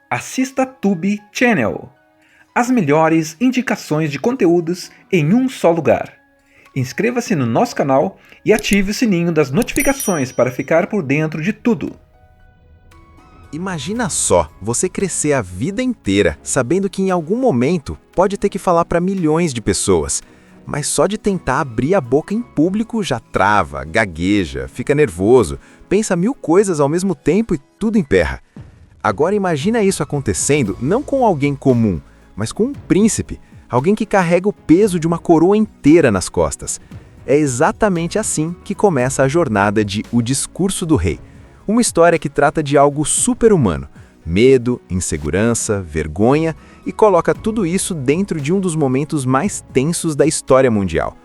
Assista Tube Channel. As melhores indicações de conteúdos em um só lugar. Inscreva-se no nosso canal e ative o sininho das notificações para ficar por dentro de tudo. Imagina só, você crescer a vida inteira sabendo que em algum momento pode ter que falar para milhões de pessoas, mas só de tentar abrir a boca em público já trava, gagueja, fica nervoso, pensa mil coisas ao mesmo tempo e tudo emperra. Agora imagina isso acontecendo não com alguém comum, mas com um príncipe, alguém que carrega o peso de uma coroa inteira nas costas. É exatamente assim que começa a jornada de O Discurso do Rei. Uma história que trata de algo super-humano, medo, insegurança, vergonha, e coloca tudo isso dentro de um dos momentos mais tensos da história mundial.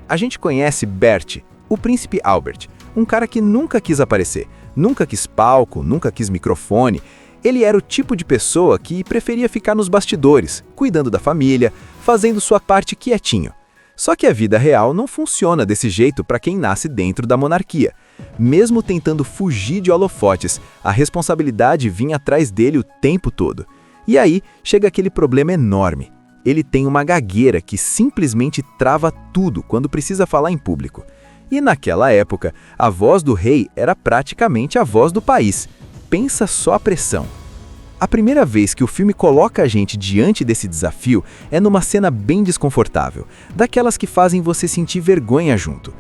A gente conhece Bert, o príncipe Albert, um cara que nunca quis aparecer, nunca quis palco, nunca quis microfone. Ele era o tipo de pessoa que preferia ficar nos bastidores, cuidando da família, fazendo sua parte quietinho. Só que a vida real não funciona desse jeito para quem nasce dentro da monarquia. Mesmo tentando fugir de holofotes, a responsabilidade vinha atrás dele o tempo todo. E aí chega aquele problema enorme. Ele tem uma gagueira que simplesmente trava tudo quando precisa falar em público. E naquela época, a voz do rei era praticamente a voz do país. Pensa só a pressão. A primeira vez que o filme coloca a gente diante desse desafio é numa cena bem desconfortável, daquelas que fazem você sentir vergonha junto.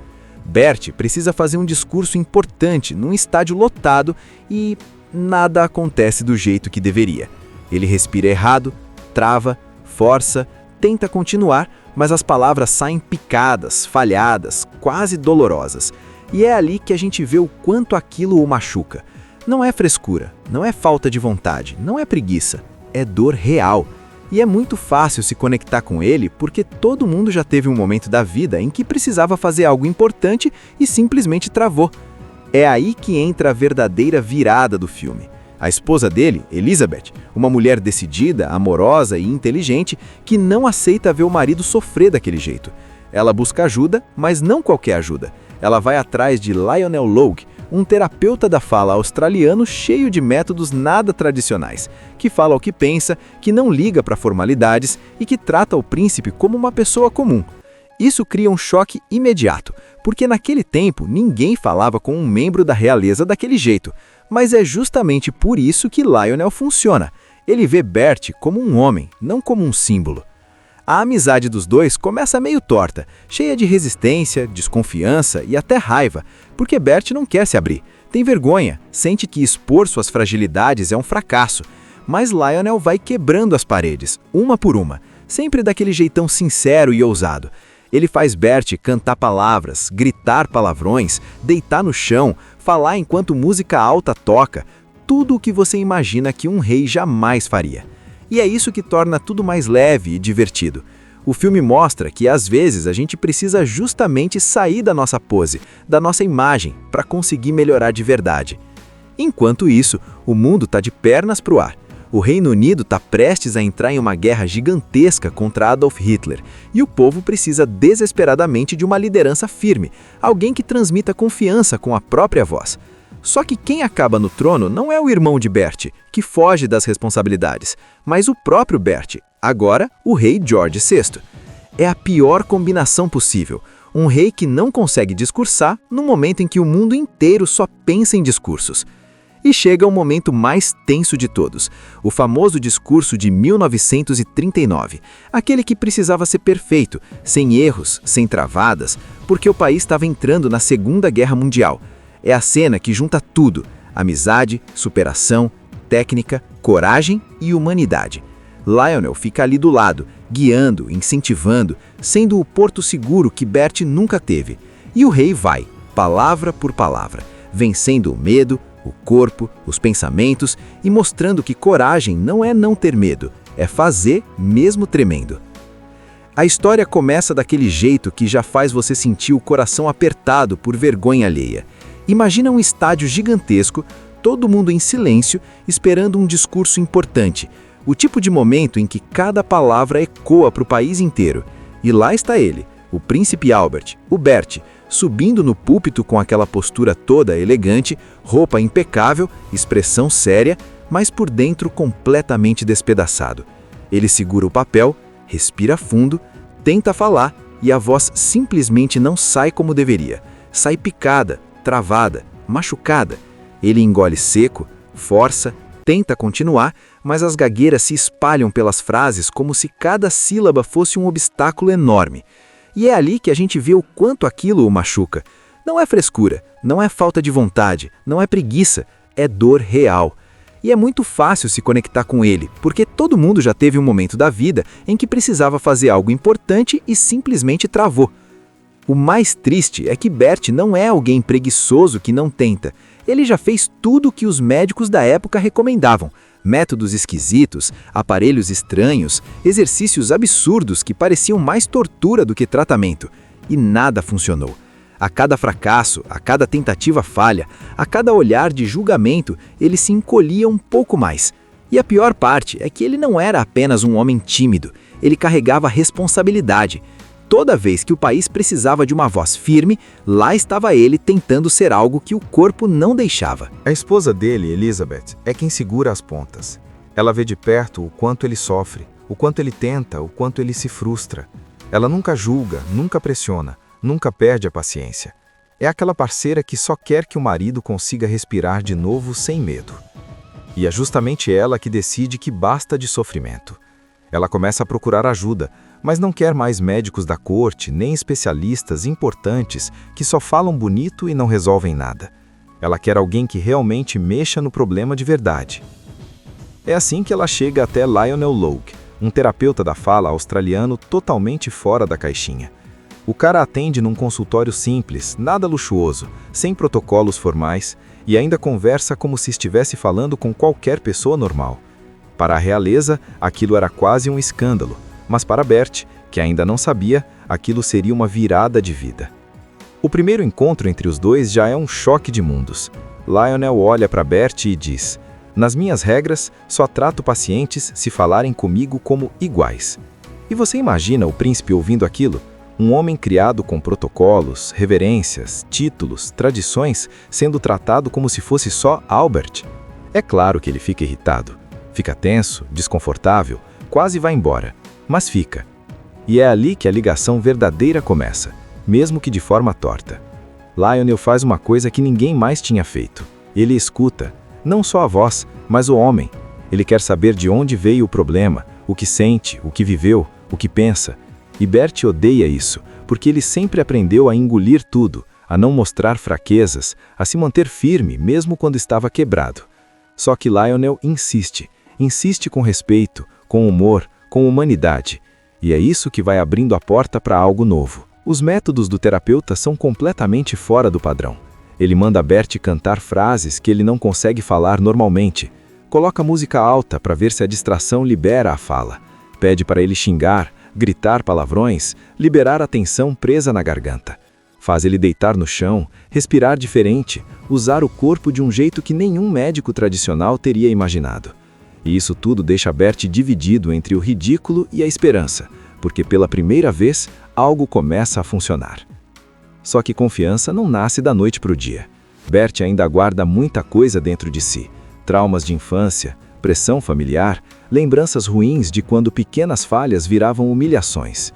Bert precisa fazer um discurso importante num estádio lotado e nada acontece do jeito que deveria. Ele respira errado, trava, força, tenta continuar, mas as palavras saem picadas, falhadas, quase dolorosas. E é ali que a gente vê o quanto aquilo o machuca. Não é frescura, não é falta de vontade, não é preguiça, é dor real. E é muito fácil se conectar com ele porque todo mundo já teve um momento da vida em que precisava fazer algo importante e simplesmente travou. É aí que entra a verdadeira virada do filme. A esposa dele, Elizabeth, uma mulher decidida, amorosa e inteligente que não aceita ver o marido sofrer daquele jeito. Ela busca ajuda, mas não qualquer ajuda. Ela vai atrás de Lionel Logue, um terapeuta da fala australiano cheio de métodos nada tradicionais, que fala o que pensa, que não liga para formalidades e que trata o príncipe como uma pessoa comum. Isso cria um choque imediato, porque naquele tempo ninguém falava com um membro da realeza daquele jeito, mas é justamente por isso que Lionel funciona. Ele vê Bert como um homem, não como um símbolo. A amizade dos dois começa meio torta, cheia de resistência, desconfiança e até raiva, porque Bert não quer se abrir, tem vergonha, sente que expor suas fragilidades é um fracasso. Mas Lionel vai quebrando as paredes, uma por uma, sempre daquele jeitão sincero e ousado. Ele faz Bert cantar palavras, gritar palavrões, deitar no chão, falar enquanto música alta toca, tudo o que você imagina que um rei jamais faria. E é isso que torna tudo mais leve e divertido. O filme mostra que, às vezes, a gente precisa justamente sair da nossa pose, da nossa imagem, para conseguir melhorar de verdade. Enquanto isso, o mundo está de pernas para o ar. O Reino Unido está prestes a entrar em uma guerra gigantesca contra Adolf Hitler, e o povo precisa desesperadamente de uma liderança firme, alguém que transmita confiança com a própria voz. Só que quem acaba no trono não é o irmão de Bert, que foge das responsabilidades, mas o próprio Bert, agora o rei George VI. É a pior combinação possível, um rei que não consegue discursar no momento em que o mundo inteiro só pensa em discursos. E chega o momento mais tenso de todos, o famoso discurso de 1939, aquele que precisava ser perfeito, sem erros, sem travadas, porque o país estava entrando na Segunda Guerra Mundial. É a cena que junta tudo: amizade, superação, técnica, coragem e humanidade. Lionel fica ali do lado, guiando, incentivando, sendo o porto seguro que Bert nunca teve. E o rei vai, palavra por palavra, vencendo o medo, o corpo, os pensamentos e mostrando que coragem não é não ter medo, é fazer mesmo tremendo. A história começa daquele jeito que já faz você sentir o coração apertado por vergonha alheia. Imagina um estádio gigantesco, todo mundo em silêncio, esperando um discurso importante. O tipo de momento em que cada palavra ecoa para o país inteiro. E lá está ele, o príncipe Albert, o Bert, subindo no púlpito com aquela postura toda elegante, roupa impecável, expressão séria, mas por dentro completamente despedaçado. Ele segura o papel, respira fundo, tenta falar e a voz simplesmente não sai como deveria. Sai picada, travada, machucada. Ele engole seco, força, tenta continuar, mas as gagueiras se espalham pelas frases como se cada sílaba fosse um obstáculo enorme. E é ali que a gente vê o quanto aquilo o machuca. Não é frescura, não é falta de vontade, não é preguiça, é dor real. E é muito fácil se conectar com ele, porque todo mundo já teve um momento da vida em que precisava fazer algo importante e simplesmente travou. O mais triste é que Bert não é alguém preguiçoso que não tenta. Ele já fez tudo o que os médicos da época recomendavam. Métodos esquisitos, aparelhos estranhos, exercícios absurdos que pareciam mais tortura do que tratamento. E nada funcionou. A cada fracasso, a cada tentativa falha, a cada olhar de julgamento, ele se encolhia um pouco mais. E a pior parte é que ele não era apenas um homem tímido, ele carregava responsabilidade. Toda vez que o país precisava de uma voz firme, lá estava ele tentando ser algo que o corpo não deixava. A esposa dele, Elizabeth, é quem segura as pontas. Ela vê de perto o quanto ele sofre, o quanto ele tenta, o quanto ele se frustra. Ela nunca julga, nunca pressiona, nunca perde a paciência. É aquela parceira que só quer que o marido consiga respirar de novo sem medo. E é justamente ela que decide que basta de sofrimento. Ela começa a procurar ajuda, mas não quer mais médicos da corte, nem especialistas importantes que só falam bonito e não resolvem nada. Ela quer alguém que realmente mexa no problema de verdade. É assim que ela chega até Lionel Logue, um terapeuta da fala australiano totalmente fora da caixinha. O cara atende num consultório simples, nada luxuoso, sem protocolos formais, e ainda conversa como se estivesse falando com qualquer pessoa normal. Para a realeza, aquilo era quase um escândalo, mas para Bert, que ainda não sabia, aquilo seria uma virada de vida. O primeiro encontro entre os dois já é um choque de mundos. Lionel olha para Bert e diz: "Nas minhas regras, só trato pacientes se falarem comigo como iguais." E você imagina o príncipe ouvindo aquilo? Um homem criado com protocolos, reverências, títulos, tradições, sendo tratado como se fosse só Albert. É claro que ele fica irritado. Fica tenso, desconfortável, quase vai embora. Mas fica. E é ali que a ligação verdadeira começa, mesmo que de forma torta. Lionel faz uma coisa que ninguém mais tinha feito. Ele escuta, não só a voz, mas o homem. Ele quer saber de onde veio o problema, o que sente, o que viveu, o que pensa. E Bert odeia isso, porque ele sempre aprendeu a engolir tudo, a não mostrar fraquezas, a se manter firme mesmo quando estava quebrado. Só que Lionel insiste com respeito, com humor, com humanidade. E é isso que vai abrindo a porta para algo novo. Os métodos do terapeuta são completamente fora do padrão. Ele manda Bert cantar frases que ele não consegue falar normalmente. Coloca música alta para ver se a distração libera a fala. Pede para ele xingar, gritar palavrões, liberar a tensão presa na garganta. Faz ele deitar no chão, respirar diferente, usar o corpo de um jeito que nenhum médico tradicional teria imaginado. E isso tudo deixa Bert dividido entre o ridículo e a esperança, porque pela primeira vez, algo começa a funcionar. Só que confiança não nasce da noite para o dia. Bert ainda guarda muita coisa dentro de si. Traumas de infância, pressão familiar, lembranças ruins de quando pequenas falhas viravam humilhações.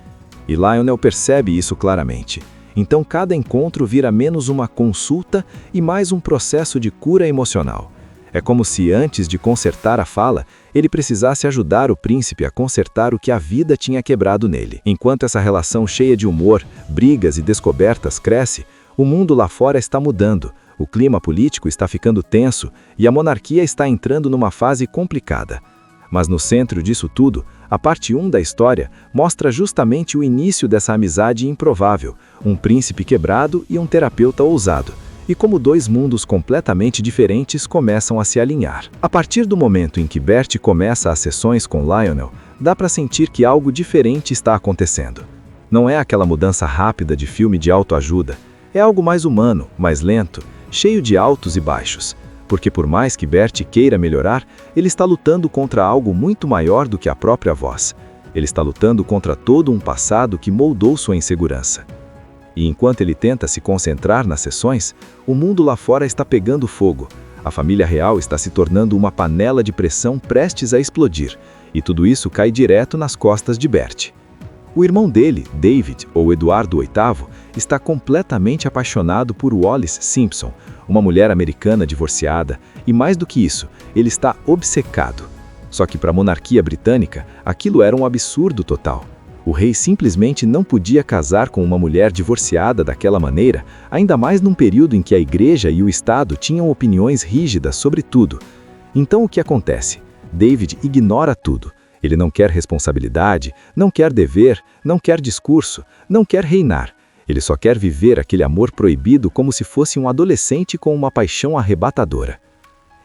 E Lionel percebe isso claramente. Então cada encontro vira menos uma consulta e mais um processo de cura emocional. É como se antes de consertar a fala, ele precisasse ajudar o príncipe a consertar o que a vida tinha quebrado nele. Enquanto essa relação cheia de humor, brigas e descobertas cresce, o mundo lá fora está mudando, o clima político está ficando tenso e a monarquia está entrando numa fase complicada. Mas no centro disso tudo, a parte 1 da história mostra justamente o início dessa amizade improvável, um príncipe quebrado e um terapeuta ousado, e como dois mundos completamente diferentes começam a se alinhar. A partir do momento em que Bert começa as sessões com Lionel, dá para sentir que algo diferente está acontecendo. Não é aquela mudança rápida de filme de autoajuda, é algo mais humano, mais lento, cheio de altos e baixos. Porque por mais que Bert queira melhorar, ele está lutando contra algo muito maior do que a própria voz. Ele está lutando contra todo um passado que moldou sua insegurança. E enquanto ele tenta se concentrar nas sessões, o mundo lá fora está pegando fogo. A família real está se tornando uma panela de pressão prestes a explodir, e tudo isso cai direto nas costas de Bert. O irmão dele, David, ou Eduardo VIII, está completamente apaixonado por Wallis Simpson, uma mulher americana divorciada, e mais do que isso, ele está obcecado. Só que para a monarquia britânica, aquilo era um absurdo total. O rei simplesmente não podia casar com uma mulher divorciada daquela maneira, ainda mais num período em que a igreja e o Estado tinham opiniões rígidas sobre tudo. Então o que acontece? David ignora tudo. Ele não quer responsabilidade, não quer dever, não quer discurso, não quer reinar. Ele só quer viver aquele amor proibido como se fosse um adolescente com uma paixão arrebatadora.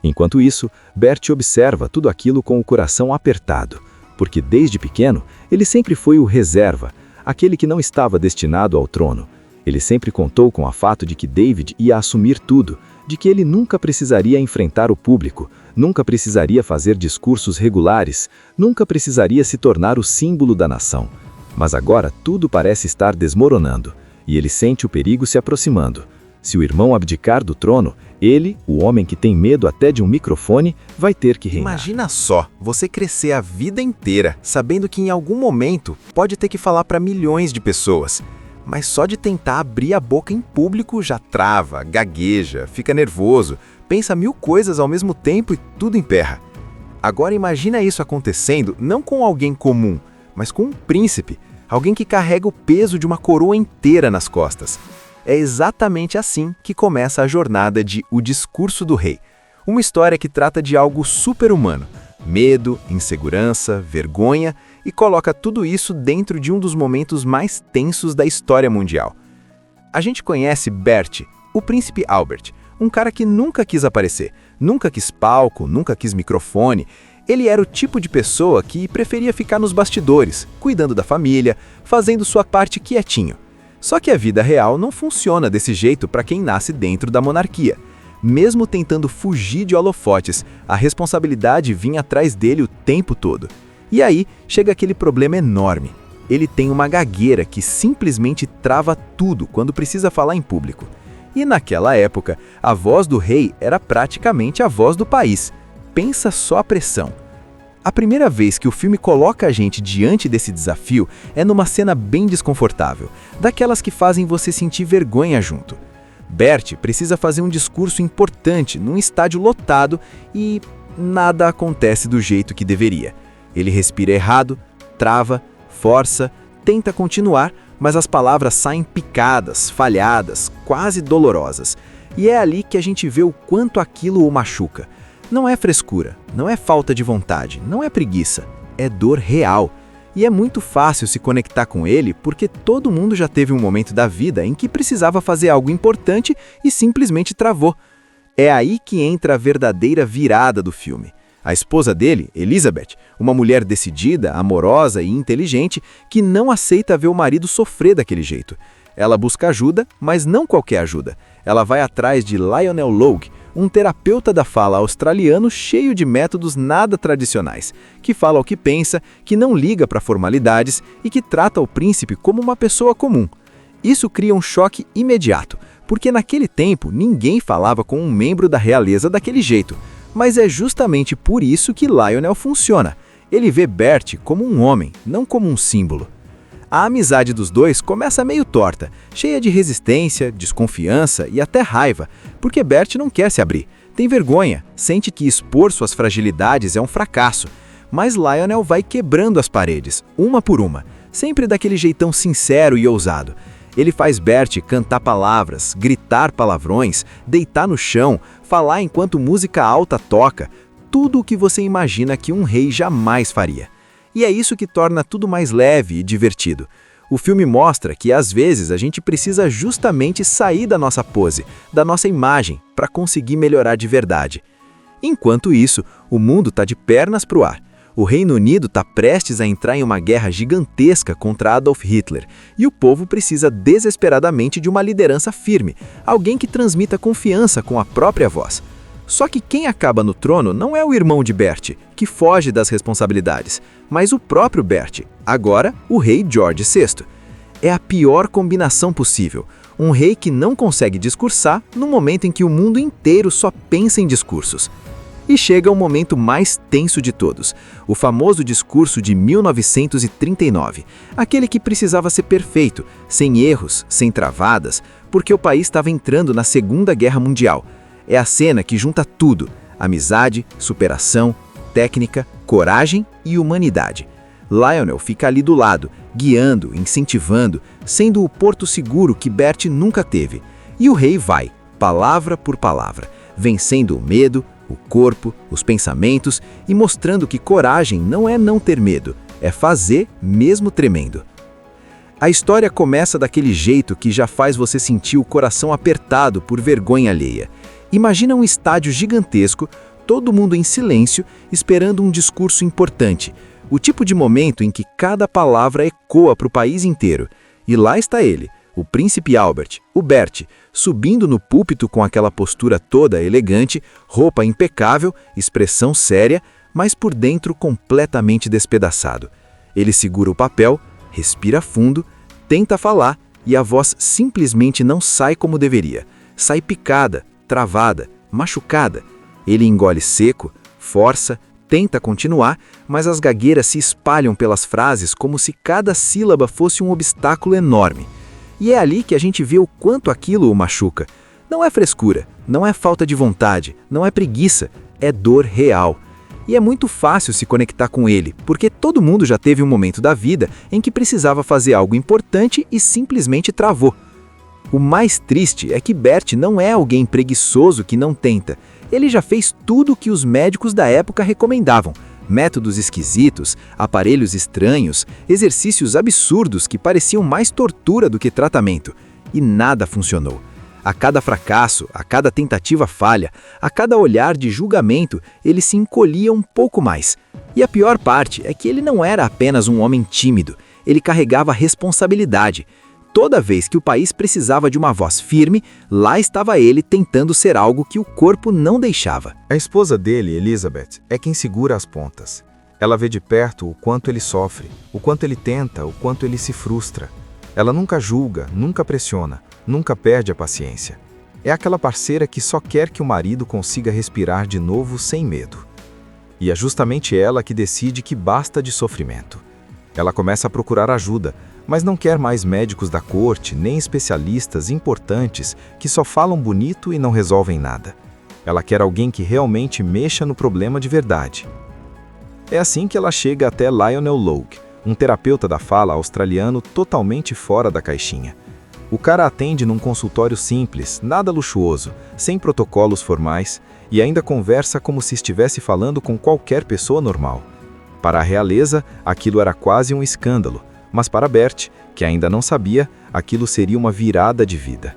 Enquanto isso, Bert observa tudo aquilo com o coração apertado, porque desde pequeno ele sempre foi o reserva, aquele que não estava destinado ao trono. Ele sempre contou com o fato de que David ia assumir tudo, de que ele nunca precisaria enfrentar o público, nunca precisaria fazer discursos regulares, nunca precisaria se tornar o símbolo da nação. Mas agora tudo parece estar desmoronando, e ele sente o perigo se aproximando. Se o irmão abdicar do trono, ele, o homem que tem medo até de um microfone, vai ter que reinar. Imagina só, você crescer a vida inteira sabendo que em algum momento pode ter que falar para milhões de pessoas, mas só de tentar abrir a boca em público já trava, gagueja, fica nervoso, pensa 1000 coisas ao mesmo tempo e tudo emperra. Agora imagina isso acontecendo não com alguém comum, mas com um príncipe, alguém que carrega o peso de uma coroa inteira nas costas. É exatamente assim que começa a jornada de O Discurso do Rei, uma história que trata de algo super-humano, medo, insegurança, vergonha, e coloca tudo isso dentro de um dos momentos mais tensos da história mundial. A gente conhece Bert, o príncipe Albert, um cara que nunca quis aparecer, nunca quis palco, nunca quis microfone. Ele era o tipo de pessoa que preferia ficar nos bastidores, cuidando da família, fazendo sua parte quietinho. Só que a vida real não funciona desse jeito para quem nasce dentro da monarquia. Mesmo tentando fugir de holofotes, a responsabilidade vinha atrás dele o tempo todo. E aí chega aquele problema enorme. Ele tem uma gagueira que simplesmente trava tudo quando precisa falar em público. E naquela época, a voz do rei era praticamente a voz do país. Pensa só a pressão. A primeira vez que o filme coloca a gente diante desse desafio é numa cena bem desconfortável, daquelas que fazem você sentir vergonha junto. Bert precisa fazer um discurso importante num estádio lotado e nada acontece do jeito que deveria. Ele respira errado, trava, força, tenta continuar, mas as palavras saem picadas, falhadas, quase dolorosas. E é ali que a gente vê o quanto aquilo o machuca. Não é frescura, não é falta de vontade, não é preguiça, é dor real. E é muito fácil se conectar com ele porque todo mundo já teve um momento da vida em que precisava fazer algo importante e simplesmente travou. É aí que entra a verdadeira virada do filme. A esposa dele, Elizabeth, uma mulher decidida, amorosa e inteligente, que não aceita ver o marido sofrer daquele jeito. Ela busca ajuda, mas não qualquer ajuda. Ela vai atrás de Lionel Logue, um terapeuta da fala australiano cheio de métodos nada tradicionais, que fala o que pensa, que não liga para formalidades e que trata o príncipe como uma pessoa comum. Isso cria um choque imediato, porque naquele tempo ninguém falava com um membro da realeza daquele jeito. Mas é justamente por isso que Lionel funciona. Ele vê Bert como um homem, não como um símbolo. A amizade dos dois começa meio torta, cheia de resistência, desconfiança e até raiva, porque Bert não quer se abrir, tem vergonha, sente que expor suas fragilidades é um fracasso. Mas Lionel vai quebrando as paredes, uma por uma, sempre daquele jeitão sincero e ousado. Ele faz Bert cantar palavras, gritar palavrões, deitar no chão, falar enquanto música alta toca, tudo o que você imagina que um rei jamais faria. E é isso que torna tudo mais leve e divertido. O filme mostra que às vezes a gente precisa justamente sair da nossa pose, da nossa imagem, para conseguir melhorar de verdade. Enquanto isso, o mundo está de pernas para o ar. O Reino Unido está prestes a entrar em uma guerra gigantesca contra Adolf Hitler e o povo precisa desesperadamente de uma liderança firme, alguém que transmita confiança com a própria voz. Só que quem acaba no trono não é o irmão de Bert, que foge das responsabilidades, mas o próprio Bert, agora o rei George VI. É a pior combinação possível. Um rei que não consegue discursar no momento em que o mundo inteiro só pensa em discursos. E chega o momento mais tenso de todos, o famoso discurso de 1939, aquele que precisava ser perfeito, sem erros, sem travadas, porque o país estava entrando na Segunda Guerra Mundial. É a cena que junta tudo: amizade, superação, técnica, coragem e humanidade. Lionel fica ali do lado, guiando, incentivando, sendo o porto seguro que Bert nunca teve. E o rei vai, palavra por palavra, vencendo o medo, o corpo, os pensamentos e mostrando que coragem não é não ter medo, é fazer mesmo tremendo. A história começa daquele jeito que já faz você sentir o coração apertado por vergonha alheia. Imagina um estádio gigantesco, todo mundo em silêncio, esperando um discurso importante. O tipo de momento em que cada palavra ecoa para o país inteiro. E lá está ele, o príncipe Albert, o Bert, subindo no púlpito com aquela postura toda elegante, roupa impecável, expressão séria, mas por dentro completamente despedaçado. Ele segura o papel, respira fundo, tenta falar e a voz simplesmente não sai como deveria. Sai picada, travada, machucada. Ele engole seco, força, tenta continuar, mas as gagueiras se espalham pelas frases como se cada sílaba fosse um obstáculo enorme. E é ali que a gente vê o quanto aquilo o machuca. Não é frescura, não é falta de vontade, não é preguiça, é dor real. E é muito fácil se conectar com ele, porque todo mundo já teve um momento da vida em que precisava fazer algo importante e simplesmente travou. O mais triste é que Bert não é alguém preguiçoso que não tenta. Ele já fez tudo o que os médicos da época recomendavam. Métodos esquisitos, aparelhos estranhos, exercícios absurdos que pareciam mais tortura do que tratamento. E nada funcionou. A cada fracasso, a cada tentativa falha, a cada olhar de julgamento, ele se encolhia um pouco mais. E a pior parte é que ele não era apenas um homem tímido, ele carregava responsabilidade. Toda vez que o país precisava de uma voz firme, lá estava ele tentando ser algo que o corpo não deixava. A esposa dele, Elizabeth, é quem segura as pontas. Ela vê de perto o quanto ele sofre, o quanto ele tenta, o quanto ele se frustra. Ela nunca julga, nunca pressiona, nunca perde a paciência. É aquela parceira que só quer que o marido consiga respirar de novo sem medo. E é justamente ela que decide que basta de sofrimento. Ela começa a procurar ajuda, mas não quer mais médicos da corte, nem especialistas importantes que só falam bonito e não resolvem nada. Ela quer alguém que realmente mexa no problema de verdade. É assim que ela chega até Lionel Logue, um terapeuta da fala australiano totalmente fora da caixinha. O cara atende num consultório simples, nada luxuoso, sem protocolos formais, e ainda conversa como se estivesse falando com qualquer pessoa normal. Para a realeza, aquilo era quase um escândalo, mas para Bert, que ainda não sabia, aquilo seria uma virada de vida.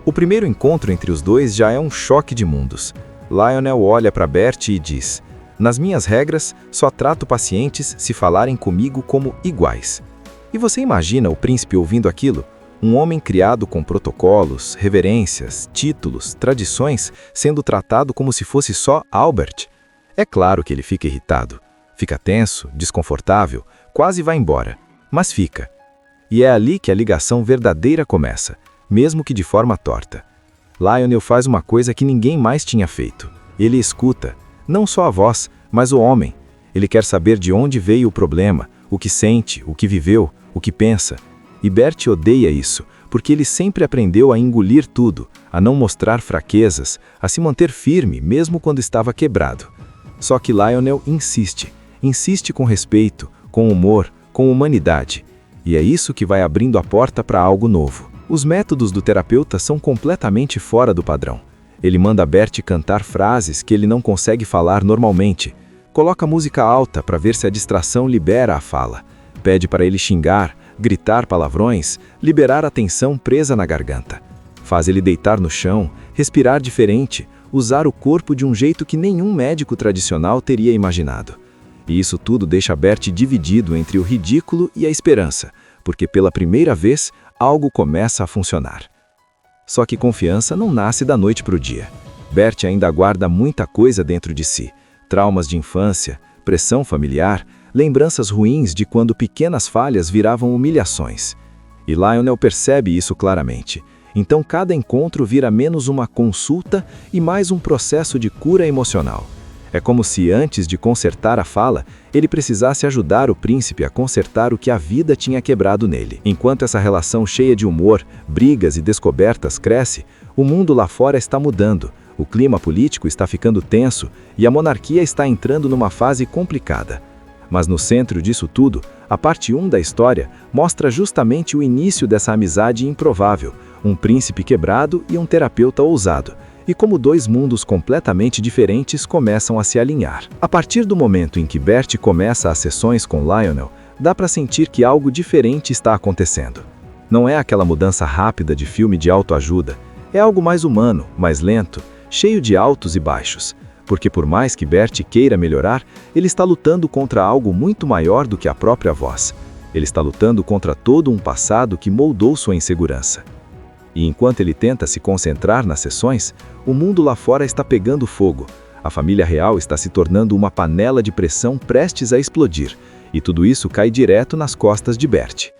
O primeiro encontro entre os dois já é um choque de mundos. Lionel olha para Bert e diz: "Nas minhas regras, só trato pacientes se falarem comigo como iguais." E você imagina o príncipe ouvindo aquilo? Um homem criado com protocolos, reverências, títulos, tradições, sendo tratado como se fosse só Albert. É claro que ele fica irritado. Fica tenso, desconfortável, quase vai embora. Mas fica. E é ali que a ligação verdadeira começa, mesmo que de forma torta. Lionel faz uma coisa que ninguém mais tinha feito. Ele escuta, não só a voz, mas o homem. Ele quer saber de onde veio o problema, o que sente, o que viveu, o que pensa. E Bert odeia isso, porque ele sempre aprendeu a engolir tudo, a não mostrar fraquezas, a se manter firme mesmo quando estava quebrado. Só que Lionel insiste com respeito, com humor, com humanidade. E é isso que vai abrindo a porta para algo novo. Os métodos do terapeuta são completamente fora do padrão. Ele manda Bert cantar frases que ele não consegue falar normalmente. Coloca música alta para ver se a distração libera a fala. Pede para ele xingar, gritar palavrões, liberar a tensão presa na garganta. Faz ele deitar no chão, respirar diferente, usar o corpo de um jeito que nenhum médico tradicional teria imaginado. E isso tudo deixa Bert dividido entre o ridículo e a esperança, porque pela primeira vez algo começa a funcionar. Só que confiança não nasce da noite para o dia. Bert ainda guarda muita coisa dentro de si: traumas de infância, pressão familiar, lembranças ruins de quando pequenas falhas viravam humilhações. E Lionel percebe isso claramente. Então cada encontro vira menos uma consulta e mais um processo de cura emocional. É como se antes de consertar a fala, ele precisasse ajudar o príncipe a consertar o que a vida tinha quebrado nele. Enquanto essa relação cheia de humor, brigas e descobertas cresce, o mundo lá fora está mudando, o clima político está ficando tenso e a monarquia está entrando numa fase complicada. Mas no centro disso tudo, a parte 1 da história mostra justamente o início dessa amizade improvável, um príncipe quebrado e um terapeuta ousado, e como dois mundos completamente diferentes começam a se alinhar. A partir do momento em que Bert começa as sessões com Lionel, dá para sentir que algo diferente está acontecendo. Não é aquela mudança rápida de filme de autoajuda, é algo mais humano, mais lento, cheio de altos e baixos. Porque por mais que Bert queira melhorar, ele está lutando contra algo muito maior do que a própria voz. Ele está lutando contra todo um passado que moldou sua insegurança. E enquanto ele tenta se concentrar nas sessões, o mundo lá fora está pegando fogo. A família real está se tornando uma panela de pressão prestes a explodir, e tudo isso cai direto nas costas de Bert.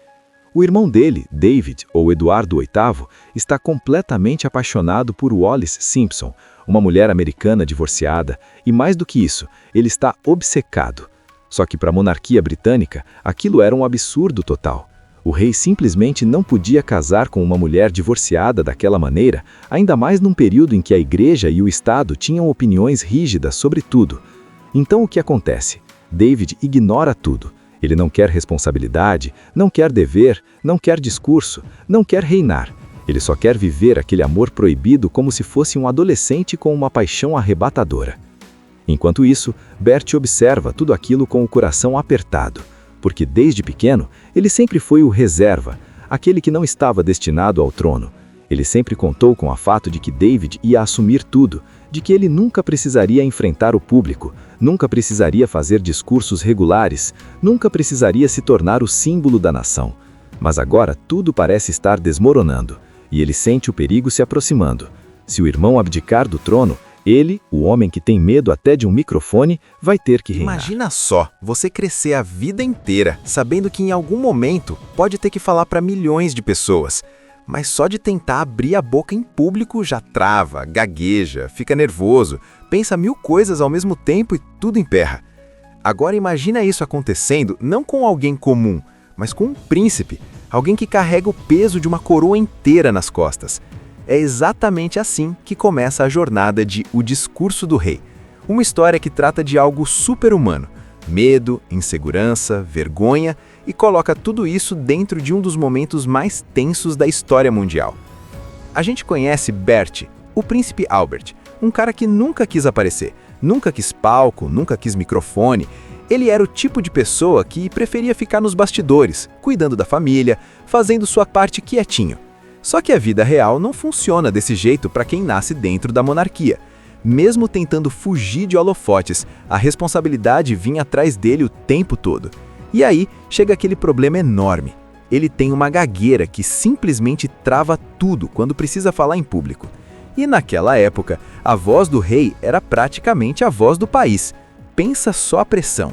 O irmão dele, David, ou Eduardo VIII, está completamente apaixonado por Wallis Simpson, uma mulher americana divorciada, e mais do que isso, ele está obcecado. Só que para a monarquia britânica, aquilo era um absurdo total. O rei simplesmente não podia casar com uma mulher divorciada daquela maneira, ainda mais num período em que a igreja e o Estado tinham opiniões rígidas sobre tudo. Então o que acontece? David ignora tudo. Ele não quer responsabilidade, não quer dever, não quer discurso, não quer reinar. Ele só quer viver aquele amor proibido como se fosse um adolescente com uma paixão arrebatadora. Enquanto isso, Bert observa tudo aquilo com o coração apertado, porque desde pequeno ele sempre foi o reserva, aquele que não estava destinado ao trono. Ele sempre contou com o fato de que David ia assumir tudo, de que ele nunca precisaria enfrentar o público, nunca precisaria fazer discursos regulares, nunca precisaria se tornar o símbolo da nação. Mas agora tudo parece estar desmoronando, e ele sente o perigo se aproximando. Se o irmão abdicar do trono, ele, o homem que tem medo até de um microfone, vai ter que reinar. Imagina só, você crescer a vida inteira sabendo que em algum momento pode ter que falar para milhões de pessoas, mas só de tentar abrir a boca em público já trava, gagueja, fica nervoso, pensa 1000 coisas ao mesmo tempo e tudo emperra. Agora imagina isso acontecendo não com alguém comum, mas com um príncipe, alguém que carrega o peso de uma coroa inteira nas costas. É exatamente assim que começa a jornada de O Discurso do Rei, uma história que trata de algo super-humano, medo, insegurança, vergonha, e coloca tudo isso dentro de um dos momentos mais tensos da história mundial. A gente conhece Bert, o príncipe Albert, um cara que nunca quis aparecer, nunca quis palco, nunca quis microfone. Ele era o tipo de pessoa que preferia ficar nos bastidores, cuidando da família, fazendo sua parte quietinho. Só que a vida real não funciona desse jeito para quem nasce dentro da monarquia. Mesmo tentando fugir de holofotes, a responsabilidade vinha atrás dele o tempo todo. E aí chega aquele problema enorme. Ele tem uma gagueira que simplesmente trava tudo quando precisa falar em público. E naquela época, a voz do rei era praticamente a voz do país. Pensa só a pressão.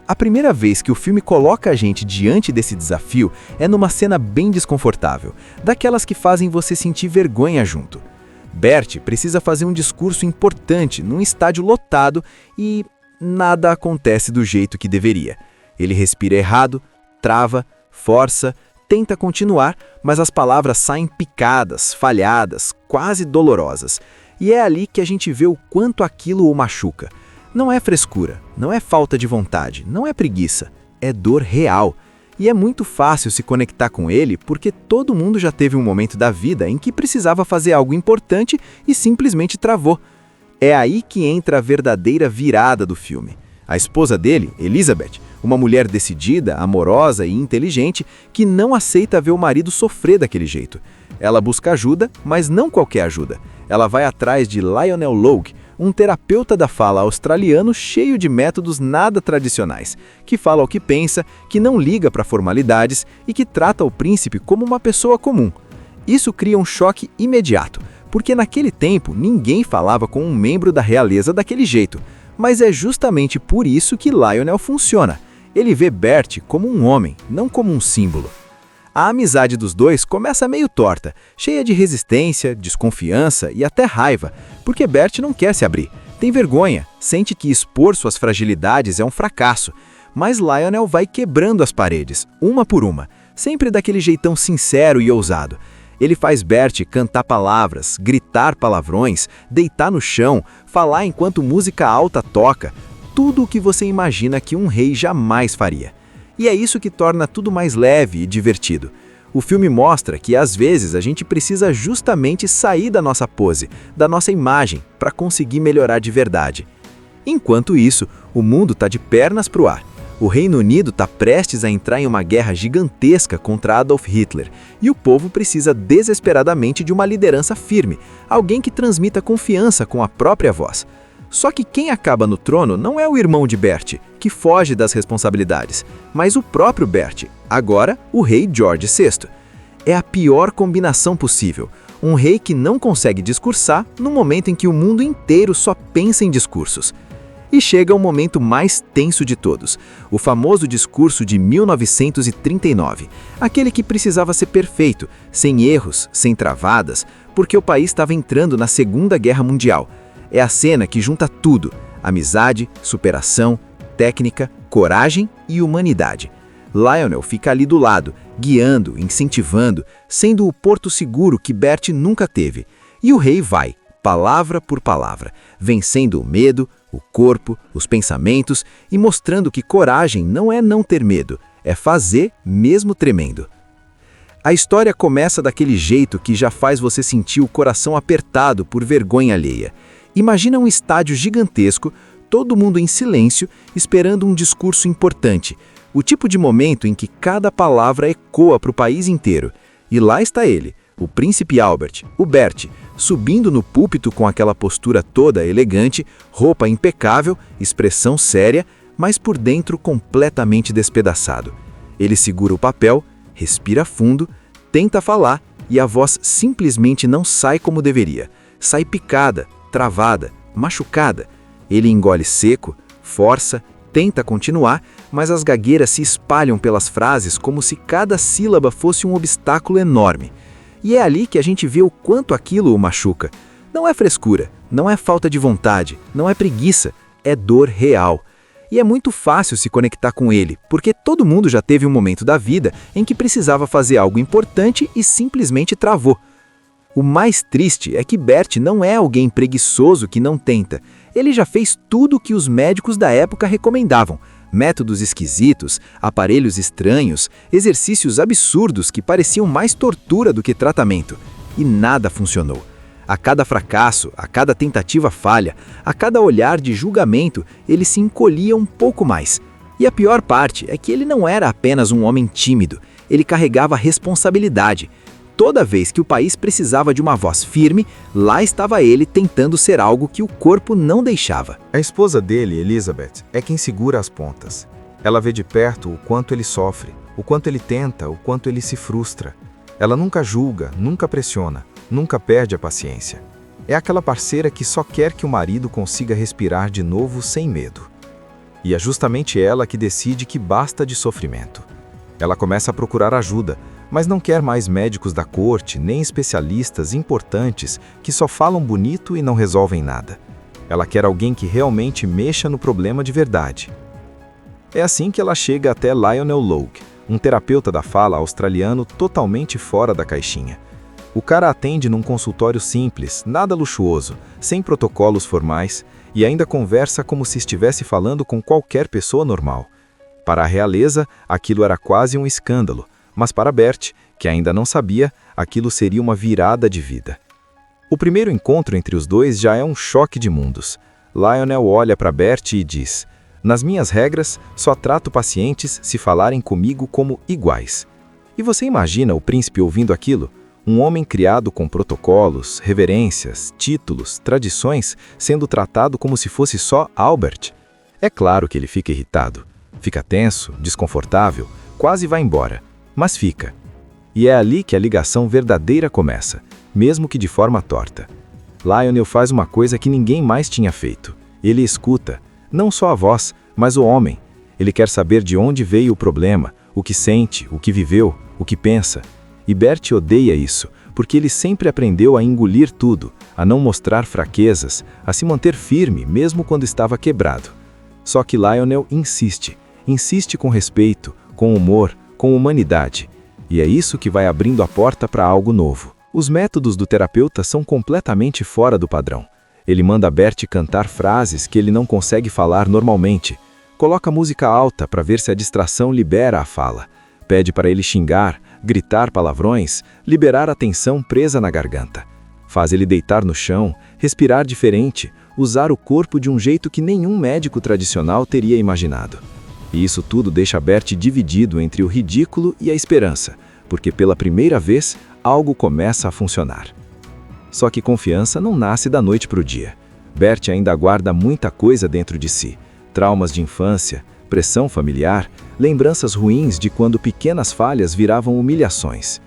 A primeira vez que o filme coloca a gente diante desse desafio é numa cena bem desconfortável, daquelas que fazem você sentir vergonha junto. Bert precisa fazer um discurso importante num estádio lotado e nada acontece do jeito que deveria. Ele respira errado, trava, força, tenta continuar, mas as palavras saem picadas, falhadas, quase dolorosas. E é ali que a gente vê o quanto aquilo o machuca. Não é frescura, não é falta de vontade, não é preguiça, é dor real. E é muito fácil se conectar com ele porque todo mundo já teve um momento da vida em que precisava fazer algo importante e simplesmente travou. É aí que entra a verdadeira virada do filme. A esposa dele, Elizabeth, uma mulher decidida, amorosa e inteligente que não aceita ver o marido sofrer daquele jeito. Ela busca ajuda, mas não qualquer ajuda. Ela vai atrás de Lionel Logue, um terapeuta da fala australiano cheio de métodos nada tradicionais, que fala o que pensa, que não liga para formalidades e que trata o príncipe como uma pessoa comum. Isso cria um choque imediato, porque naquele tempo ninguém falava com um membro da realeza daquele jeito, mas é justamente por isso que Lionel funciona. Ele vê Bert como um homem, não como um símbolo. A amizade dos dois começa meio torta, cheia de resistência, desconfiança e até raiva, porque Bert não quer se abrir. Tem vergonha, sente que expor suas fragilidades é um fracasso, mas Lionel vai quebrando as paredes, uma por uma, sempre daquele jeitão sincero e ousado. Ele faz Bert cantar palavras, gritar palavrões, deitar no chão, falar enquanto música alta toca, tudo o que você imagina que um rei jamais faria. E é isso que torna tudo mais leve e divertido. O filme mostra que às vezes a gente precisa justamente sair da nossa pose, da nossa imagem, para conseguir melhorar de verdade. Enquanto isso, o mundo está de pernas para o ar. O Reino Unido está prestes a entrar em uma guerra gigantesca contra Adolf Hitler, e o povo precisa desesperadamente de uma liderança firme, alguém que transmita confiança com a própria voz. Só que quem acaba no trono não é o irmão de Bert, que foge das responsabilidades, mas o próprio Bert, agora o rei George VI. É a pior combinação possível, um rei que não consegue discursar no momento em que o mundo inteiro só pensa em discursos. E chega o momento mais tenso de todos, o famoso discurso de 1939, aquele que precisava ser perfeito, sem erros, sem travadas, porque o país estava entrando na Segunda Guerra Mundial. É a cena que junta tudo: amizade, superação, técnica, coragem e humanidade. Lionel fica ali do lado, guiando, incentivando, sendo o porto seguro que Bert nunca teve. E o rei vai, palavra por palavra, vencendo o medo, o corpo, os pensamentos e mostrando que coragem não é não ter medo, é fazer mesmo tremendo. A história começa daquele jeito que já faz você sentir o coração apertado por vergonha alheia. Imagina um estádio gigantesco, todo mundo em silêncio, esperando um discurso importante. O tipo de momento em que cada palavra ecoa para o país inteiro. E lá está ele, o príncipe Albert, o Bert, subindo no púlpito com aquela postura toda elegante, roupa impecável, expressão séria, mas por dentro completamente despedaçado. Ele segura o papel, respira fundo, tenta falar e a voz simplesmente não sai como deveria. Sai picada, travada, machucada. Ele engole seco, força, tenta continuar, mas as gagueiras se espalham pelas frases como se cada sílaba fosse um obstáculo enorme. E é ali que a gente vê o quanto aquilo o machuca. Não é frescura, não é falta de vontade, não é preguiça, é dor real. E é muito fácil se conectar com ele, porque todo mundo já teve um momento da vida em que precisava fazer algo importante e simplesmente travou. O mais triste é que Bert não é alguém preguiçoso que não tenta. Ele já fez tudo o que os médicos da época recomendavam. Métodos esquisitos, aparelhos estranhos, exercícios absurdos que pareciam mais tortura do que tratamento. E nada funcionou. A cada fracasso, a cada tentativa falha, a cada olhar de julgamento, ele se encolhia um pouco mais. E a pior parte é que ele não era apenas um homem tímido. Ele carregava responsabilidade. Toda vez que o país precisava de uma voz firme, lá estava ele tentando ser algo que o corpo não deixava. A esposa dele, Elizabeth, é quem segura as pontas. Ela vê de perto o quanto ele sofre, o quanto ele tenta, o quanto ele se frustra. Ela nunca julga, nunca pressiona, nunca perde a paciência. É aquela parceira que só quer que o marido consiga respirar de novo sem medo. E é justamente ela que decide que basta de sofrimento. Ela começa a procurar ajuda, mas não quer mais médicos da corte, nem especialistas importantes que só falam bonito e não resolvem nada. Ela quer alguém que realmente mexa no problema de verdade. É assim que ela chega até Lionel Logue, um terapeuta da fala australiano totalmente fora da caixinha. O cara atende num consultório simples, nada luxuoso, sem protocolos formais, e ainda conversa como se estivesse falando com qualquer pessoa normal. Para a realeza, aquilo era quase um escândalo, mas para Bert, que ainda não sabia, aquilo seria uma virada de vida. O primeiro encontro entre os dois já é um choque de mundos. Lionel olha para Bert e diz: "Nas minhas regras, só trato pacientes se falarem comigo como iguais." E você imagina o príncipe ouvindo aquilo? Um homem criado com protocolos, reverências, títulos, tradições, sendo tratado como se fosse só Albert. É claro que ele fica irritado. Fica tenso, desconfortável, quase vai embora. Mas fica. E é ali que a ligação verdadeira começa, mesmo que de forma torta. Lionel faz uma coisa que ninguém mais tinha feito. Ele escuta, não só a voz, mas o homem. Ele quer saber de onde veio o problema, o que sente, o que viveu, o que pensa. E Bert odeia isso, porque ele sempre aprendeu a engolir tudo, a não mostrar fraquezas, a se manter firme mesmo quando estava quebrado. Só que Lionel insiste com respeito, com humor, com humanidade. E é isso que vai abrindo a porta para algo novo. Os métodos do terapeuta são completamente fora do padrão. Ele manda Bert cantar frases que ele não consegue falar normalmente. Coloca música alta para ver se a distração libera a fala. Pede para ele xingar, gritar palavrões, liberar a tensão presa na garganta. Faz ele deitar no chão, respirar diferente, usar o corpo de um jeito que nenhum médico tradicional teria imaginado. E isso tudo deixa Bert dividido entre o ridículo e a esperança, porque pela primeira vez, algo começa a funcionar. Só que confiança não nasce da noite para o dia. Bert ainda guarda muita coisa dentro de si. Traumas de infância, pressão familiar, lembranças ruins de quando pequenas falhas viravam humilhações.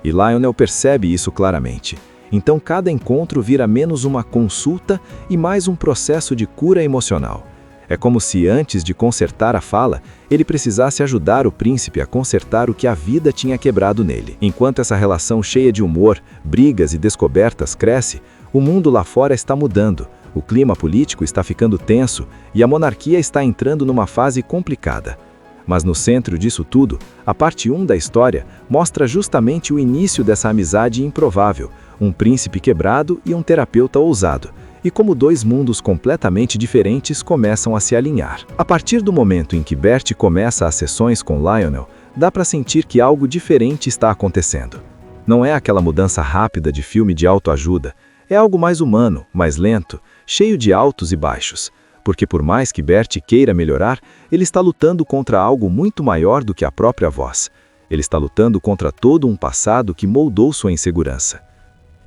E Lionel percebe isso claramente. Então cada encontro vira menos uma consulta e mais um processo de cura emocional. É como se antes de consertar a fala, ele precisasse ajudar o príncipe a consertar o que a vida tinha quebrado nele. Enquanto essa relação cheia de humor, brigas e descobertas cresce, o mundo lá fora está mudando, o clima político está ficando tenso e a monarquia está entrando numa fase complicada. Mas no centro disso tudo, a parte 1 da história mostra justamente o início dessa amizade improvável, um príncipe quebrado e um terapeuta ousado, e como dois mundos completamente diferentes começam a se alinhar. A partir do momento em que Bert começa as sessões com Lionel, dá para sentir que algo diferente está acontecendo. Não é aquela mudança rápida de filme de autoajuda, é algo mais humano, mais lento, cheio de altos e baixos. Porque por mais que Bert queira melhorar, ele está lutando contra algo muito maior do que a própria voz. Ele está lutando contra todo um passado que moldou sua insegurança.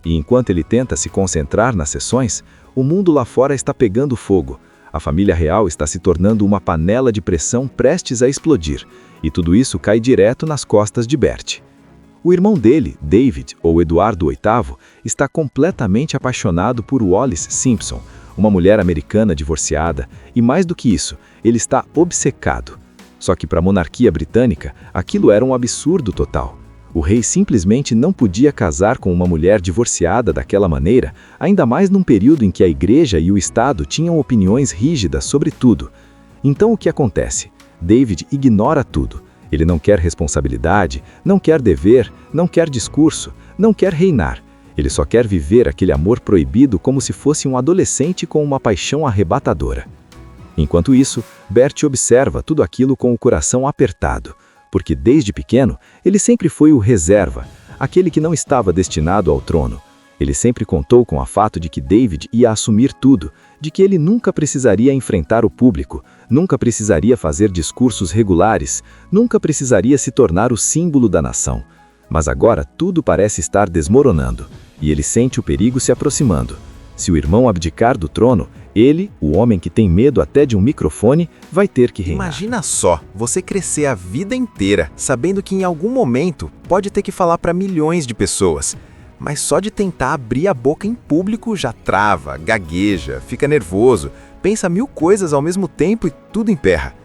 E enquanto ele tenta se concentrar nas sessões, o mundo lá fora está pegando fogo. A família real está se tornando uma panela de pressão prestes a explodir, e tudo isso cai direto nas costas de Bert. O irmão dele, David, ou Eduardo VIII, está completamente apaixonado por Wallis Simpson, uma mulher americana divorciada, e mais do que isso, ele está obcecado. Só que para a monarquia britânica, aquilo era um absurdo total. O rei simplesmente não podia casar com uma mulher divorciada daquela maneira, ainda mais num período em que a igreja e o Estado tinham opiniões rígidas sobre tudo. Então o que acontece? David ignora tudo. Ele não quer responsabilidade, não quer dever, não quer discurso, não quer reinar. Ele só quer viver aquele amor proibido como se fosse um adolescente com uma paixão arrebatadora. Enquanto isso, Bert observa tudo aquilo com o coração apertado. Porque desde pequeno, ele sempre foi o reserva, aquele que não estava destinado ao trono. Ele sempre contou com o fato de que David ia assumir tudo, de que ele nunca precisaria enfrentar o público, nunca precisaria fazer discursos regulares, nunca precisaria se tornar o símbolo da nação. Mas agora tudo parece estar desmoronando, e ele sente o perigo se aproximando. Se o irmão abdicar do trono, ele, o homem que tem medo até de um microfone, vai ter que reinar. Imagina só, você crescer a vida inteira sabendo que em algum momento pode ter que falar para milhões de pessoas, mas só de tentar abrir a boca em público já trava, gagueja, fica nervoso, pensa 1000 coisas ao mesmo tempo e tudo emperra.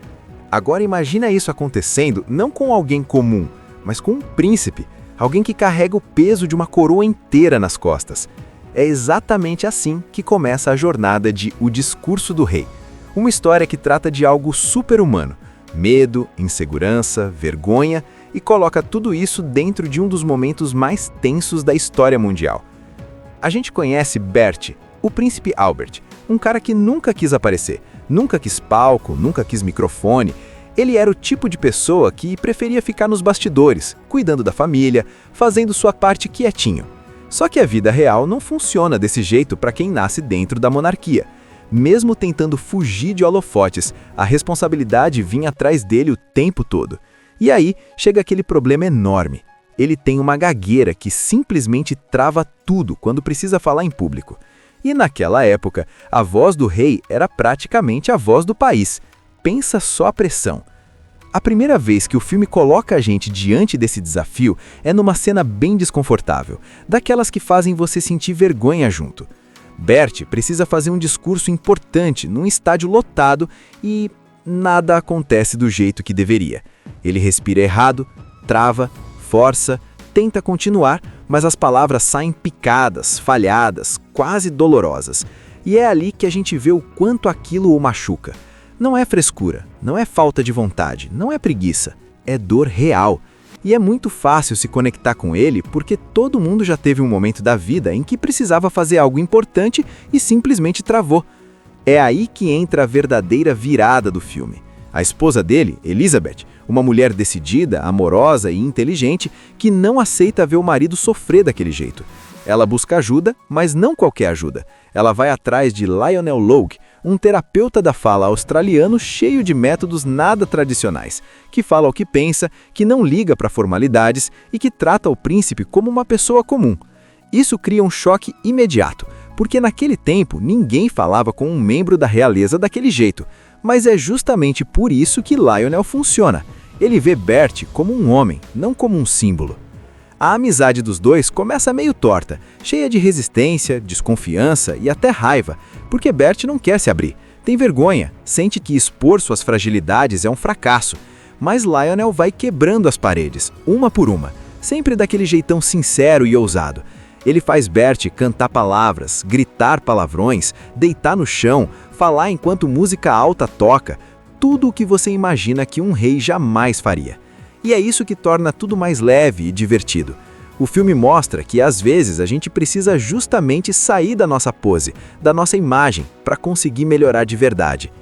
Agora imagina isso acontecendo não com alguém comum, mas com um príncipe, alguém que carrega o peso de uma coroa inteira nas costas. É exatamente assim que começa a jornada de O Discurso do Rei. Uma história que trata de algo super-humano, medo, insegurança, vergonha, e coloca tudo isso dentro de um dos momentos mais tensos da história mundial. A gente conhece Bert, o príncipe Albert, um cara que nunca quis aparecer, nunca quis palco, nunca quis microfone. Ele era o tipo de pessoa que preferia ficar nos bastidores, cuidando da família, fazendo sua parte quietinho. Só que a vida real não funciona desse jeito para quem nasce dentro da monarquia. Mesmo tentando fugir de holofotes, a responsabilidade vinha atrás dele o tempo todo. E aí chega aquele problema enorme. Ele tem uma gagueira que simplesmente trava tudo quando precisa falar em público. E naquela época, a voz do rei era praticamente a voz do país. Pensa só a pressão. A primeira vez que o filme coloca a gente diante desse desafio é numa cena bem desconfortável, daquelas que fazem você sentir vergonha junto. Bert precisa fazer um discurso importante num estádio lotado e nada acontece do jeito que deveria. Ele respira errado, trava, força, tenta continuar, mas as palavras saem picadas, falhadas, quase dolorosas. E é ali que a gente vê o quanto aquilo o machuca. Não é frescura, não é falta de vontade, não é preguiça, é dor real. E é muito fácil se conectar com ele porque todo mundo já teve um momento da vida em que precisava fazer algo importante e simplesmente travou. É aí que entra a verdadeira virada do filme. A esposa dele, Elizabeth, uma mulher decidida, amorosa e inteligente que não aceita ver o marido sofrer daquele jeito. Ela busca ajuda, mas não qualquer ajuda. Ela vai atrás de Lionel Logue, um terapeuta da fala australiano cheio de métodos nada tradicionais, que fala o que pensa, que não liga para formalidades e que trata o príncipe como uma pessoa comum. Isso cria um choque imediato, porque naquele tempo ninguém falava com um membro da realeza daquele jeito, mas é justamente por isso que Lionel funciona. Ele vê Bert como um homem, não como um símbolo. A amizade dos dois começa meio torta, cheia de resistência, desconfiança e até raiva, porque Bert não quer se abrir, tem vergonha, sente que expor suas fragilidades é um fracasso. Mas Lionel vai quebrando as paredes, uma por uma, sempre daquele jeitão sincero e ousado. Ele faz Bert cantar palavras, gritar palavrões, deitar no chão, falar enquanto música alta toca, tudo o que você imagina que um rei jamais faria. E é isso que torna tudo mais leve e divertido. O filme mostra que às vezes a gente precisa justamente sair da nossa pose, da nossa imagem, para conseguir melhorar de verdade.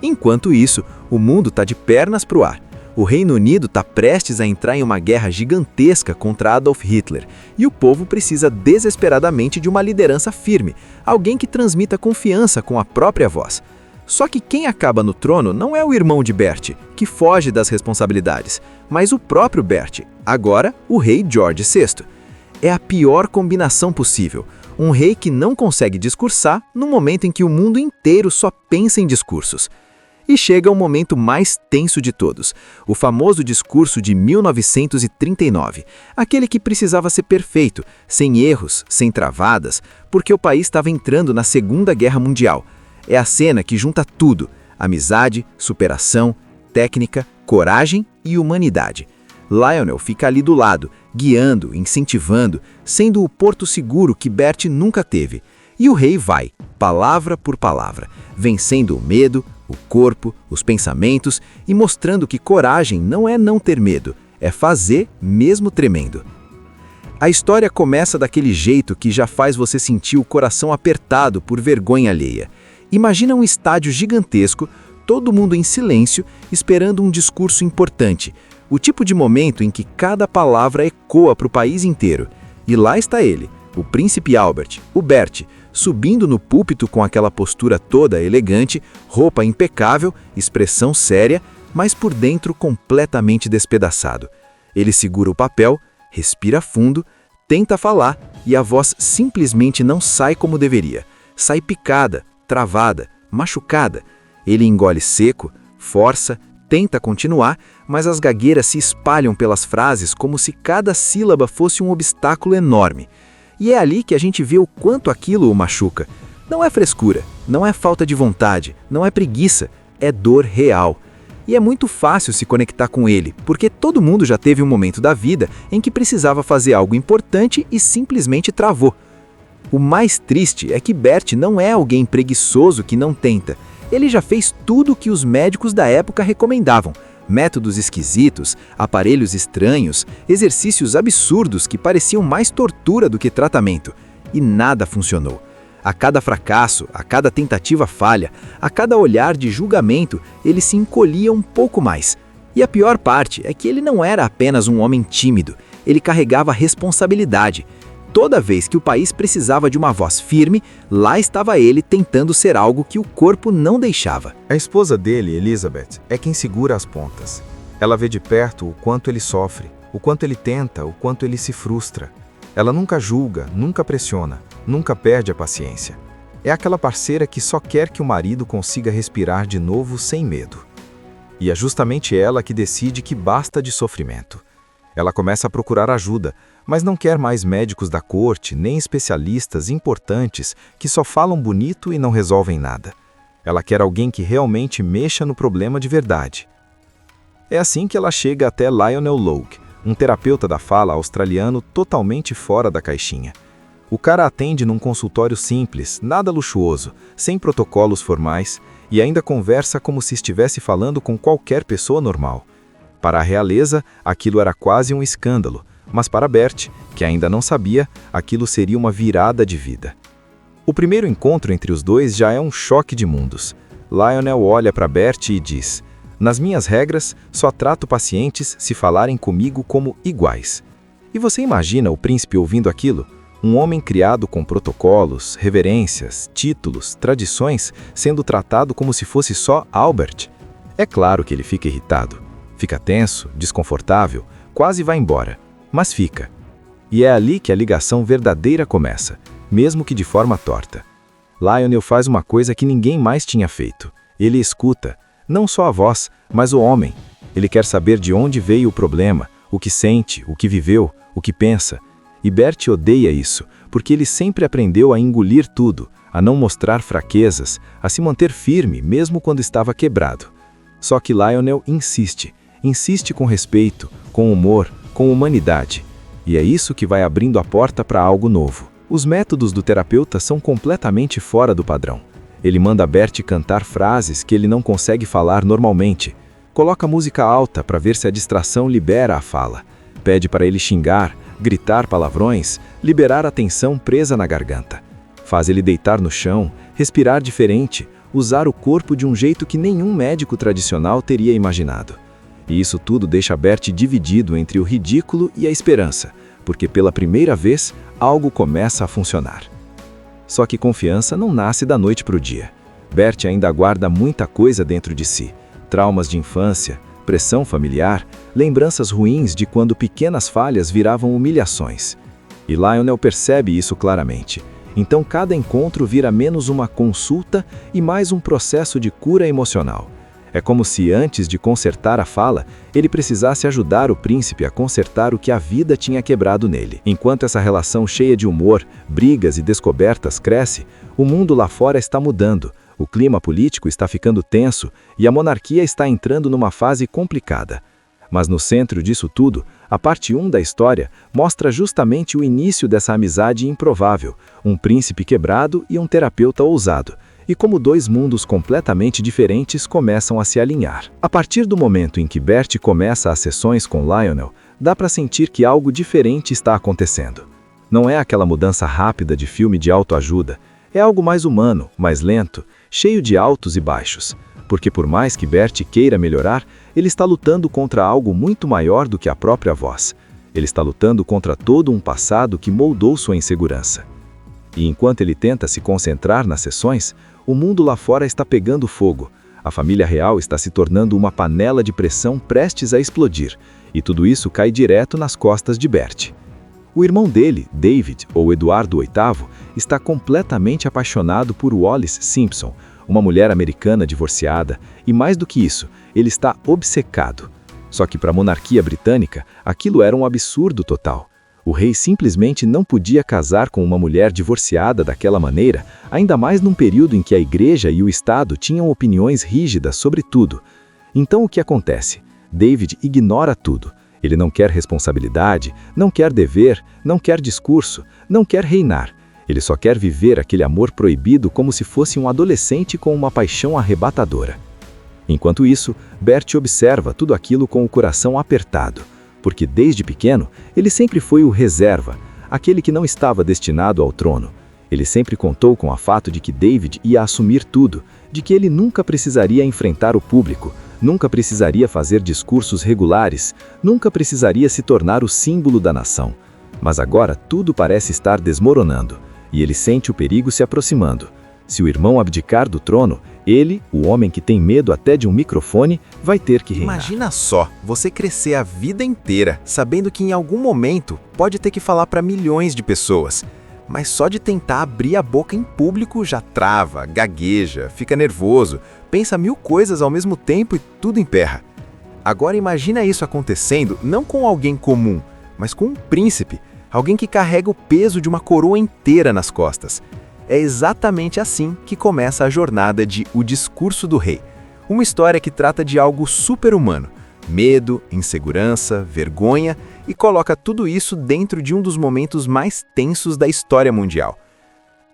Enquanto isso, o mundo está de pernas para o ar. O Reino Unido está prestes a entrar em uma guerra gigantesca contra Adolf Hitler, e o povo precisa desesperadamente de uma liderança firme, alguém que transmita confiança com a própria voz. Só que quem acaba no trono não é o irmão de Bert, que foge das responsabilidades, mas o próprio Bert, agora o rei George VI. É a pior combinação possível, um rei que não consegue discursar no momento em que o mundo inteiro só pensa em discursos. E chega o momento mais tenso de todos, o famoso discurso de 1939, aquele que precisava ser perfeito, sem erros, sem travadas, porque o país estava entrando na Segunda Guerra Mundial. É a cena que junta tudo: amizade, superação, técnica, coragem e humanidade. Lionel fica ali do lado, guiando, incentivando, sendo o porto seguro que Bert nunca teve. E o rei vai, palavra por palavra, vencendo o medo, o corpo, os pensamentos e mostrando que coragem não é não ter medo, é fazer mesmo tremendo. A história começa daquele jeito que já faz você sentir o coração apertado por vergonha alheia. Imagina um estádio gigantesco, todo mundo em silêncio, esperando um discurso importante, o tipo de momento em que cada palavra ecoa para o país inteiro. E lá está ele, o príncipe Albert, o Bert, subindo no púlpito com aquela postura toda elegante, roupa impecável, expressão séria, mas por dentro completamente despedaçado. Ele segura o papel, respira fundo, tenta falar e a voz simplesmente não sai como deveria. Sai picada, travada, machucada. Ele engole seco, força, tenta continuar, mas as gagueiras se espalham pelas frases como se cada sílaba fosse um obstáculo enorme. E é ali que a gente vê o quanto aquilo o machuca. Não é frescura, não é falta de vontade, não é preguiça, é dor real. E é muito fácil se conectar com ele, porque todo mundo já teve um momento da vida em que precisava fazer algo importante e simplesmente travou. O mais triste é que Bert não é alguém preguiçoso que não tenta. Ele já fez tudo o que os médicos da época recomendavam. Métodos esquisitos, aparelhos estranhos, exercícios absurdos que pareciam mais tortura do que tratamento. E nada funcionou. A cada fracasso, a cada tentativa falha, a cada olhar de julgamento, ele se encolhia um pouco mais. E a pior parte é que ele não era apenas um homem tímido, ele carregava responsabilidade. Toda vez que o país precisava de uma voz firme, lá estava ele tentando ser algo que o corpo não deixava. A esposa dele, Elizabeth, é quem segura as pontas. Ela vê de perto o quanto ele sofre, o quanto ele tenta, o quanto ele se frustra. Ela nunca julga, nunca pressiona, nunca perde a paciência. É aquela parceira que só quer que o marido consiga respirar de novo sem medo. E é justamente ela que decide que basta de sofrimento. Ela começa a procurar ajuda, mas não quer mais médicos da corte, nem especialistas importantes que só falam bonito e não resolvem nada. Ela quer alguém que realmente mexa no problema de verdade. É assim que ela chega até Lionel Logue, um terapeuta da fala australiano totalmente fora da caixinha. O cara atende num consultório simples, nada luxuoso, sem protocolos formais, e ainda conversa como se estivesse falando com qualquer pessoa normal. Para a realeza, aquilo era quase um escândalo, mas para Bert, que ainda não sabia, aquilo seria uma virada de vida. O primeiro encontro entre os dois já é um choque de mundos. Lionel olha para Bert e diz: "Nas minhas regras, só trato pacientes se falarem comigo como iguais." E você imagina o príncipe ouvindo aquilo? Um homem criado com protocolos, reverências, títulos, tradições, sendo tratado como se fosse só Albert. É claro que ele fica irritado. Fica tenso, desconfortável, quase vai embora. Mas fica. E é ali que a ligação verdadeira começa, mesmo que de forma torta. Lionel faz uma coisa que ninguém mais tinha feito. Ele escuta, não só a voz, mas o homem. Ele quer saber de onde veio o problema, o que sente, o que viveu, o que pensa. E Bert odeia isso, porque ele sempre aprendeu a engolir tudo, a não mostrar fraquezas, a se manter firme mesmo quando estava quebrado. Só que Lionel insiste com respeito, com humor, com humanidade. E é isso que vai abrindo a porta para algo novo. Os métodos do terapeuta são completamente fora do padrão. Ele manda Bert cantar frases que ele não consegue falar normalmente. Coloca música alta para ver se a distração libera a fala. Pede para ele xingar, gritar palavrões, liberar a tensão presa na garganta. Faz ele deitar no chão, respirar diferente, usar o corpo de um jeito que nenhum médico tradicional teria imaginado. E isso tudo deixa Bert dividido entre o ridículo e a esperança, porque pela primeira vez, algo começa a funcionar. Só que confiança não nasce da noite para o dia. Bert ainda guarda muita coisa dentro de si. Traumas de infância, pressão familiar, lembranças ruins de quando pequenas falhas viravam humilhações. E Lionel percebe isso claramente. Então cada encontro vira menos uma consulta e mais um processo de cura emocional. É como se antes de consertar a fala, ele precisasse ajudar o príncipe a consertar o que a vida tinha quebrado nele. Enquanto essa relação cheia de humor, brigas e descobertas cresce, o mundo lá fora está mudando, o clima político está ficando tenso e a monarquia está entrando numa fase complicada. Mas no centro disso tudo, a parte 1 da história mostra justamente o início dessa amizade improvável, um príncipe quebrado e um terapeuta ousado, e como dois mundos completamente diferentes começam a se alinhar. A partir do momento em que Bert começa as sessões com Lionel, dá para sentir que algo diferente está acontecendo. Não é aquela mudança rápida de filme de autoajuda, é algo mais humano, mais lento, cheio de altos e baixos. Porque por mais que Bert queira melhorar, ele está lutando contra algo muito maior do que a própria voz. Ele está lutando contra todo um passado que moldou sua insegurança. E enquanto ele tenta se concentrar nas sessões, o mundo lá fora está pegando fogo. A família real está se tornando uma panela de pressão prestes a explodir, e tudo isso cai direto nas costas de Bert. O irmão dele, David, ou Eduardo VIII, está completamente apaixonado por Wallis Simpson, uma mulher americana divorciada, e mais do que isso, ele está obcecado. Só que para a monarquia britânica, aquilo era um absurdo total. O rei simplesmente não podia casar com uma mulher divorciada daquela maneira, ainda mais num período em que a igreja e o Estado tinham opiniões rígidas sobre tudo. Então o que acontece? David ignora tudo. Ele não quer responsabilidade, não quer dever, não quer discurso, não quer reinar. Ele só quer viver aquele amor proibido como se fosse um adolescente com uma paixão arrebatadora. Enquanto isso, Bert observa tudo aquilo com o coração apertado. Porque desde pequeno, ele sempre foi o reserva, aquele que não estava destinado ao trono. Ele sempre contou com o fato de que David ia assumir tudo, de que ele nunca precisaria enfrentar o público, nunca precisaria fazer discursos regulares, nunca precisaria se tornar o símbolo da nação. Mas agora tudo parece estar desmoronando, e ele sente o perigo se aproximando. Se o irmão abdicar do trono, ele, o homem que tem medo até de um microfone, vai ter que reinar. Imagina só, você crescer a vida inteira sabendo que em algum momento pode ter que falar para milhões de pessoas, mas só de tentar abrir a boca em público já trava, gagueja, fica nervoso, pensa 1000 coisas ao mesmo tempo e tudo emperra. Agora imagina isso acontecendo não com alguém comum, mas com um príncipe, alguém que carrega o peso de uma coroa inteira nas costas. É exatamente assim que começa a jornada de O Discurso do Rei. Uma história que trata de algo super-humano, medo, insegurança, vergonha, e coloca tudo isso dentro de um dos momentos mais tensos da história mundial.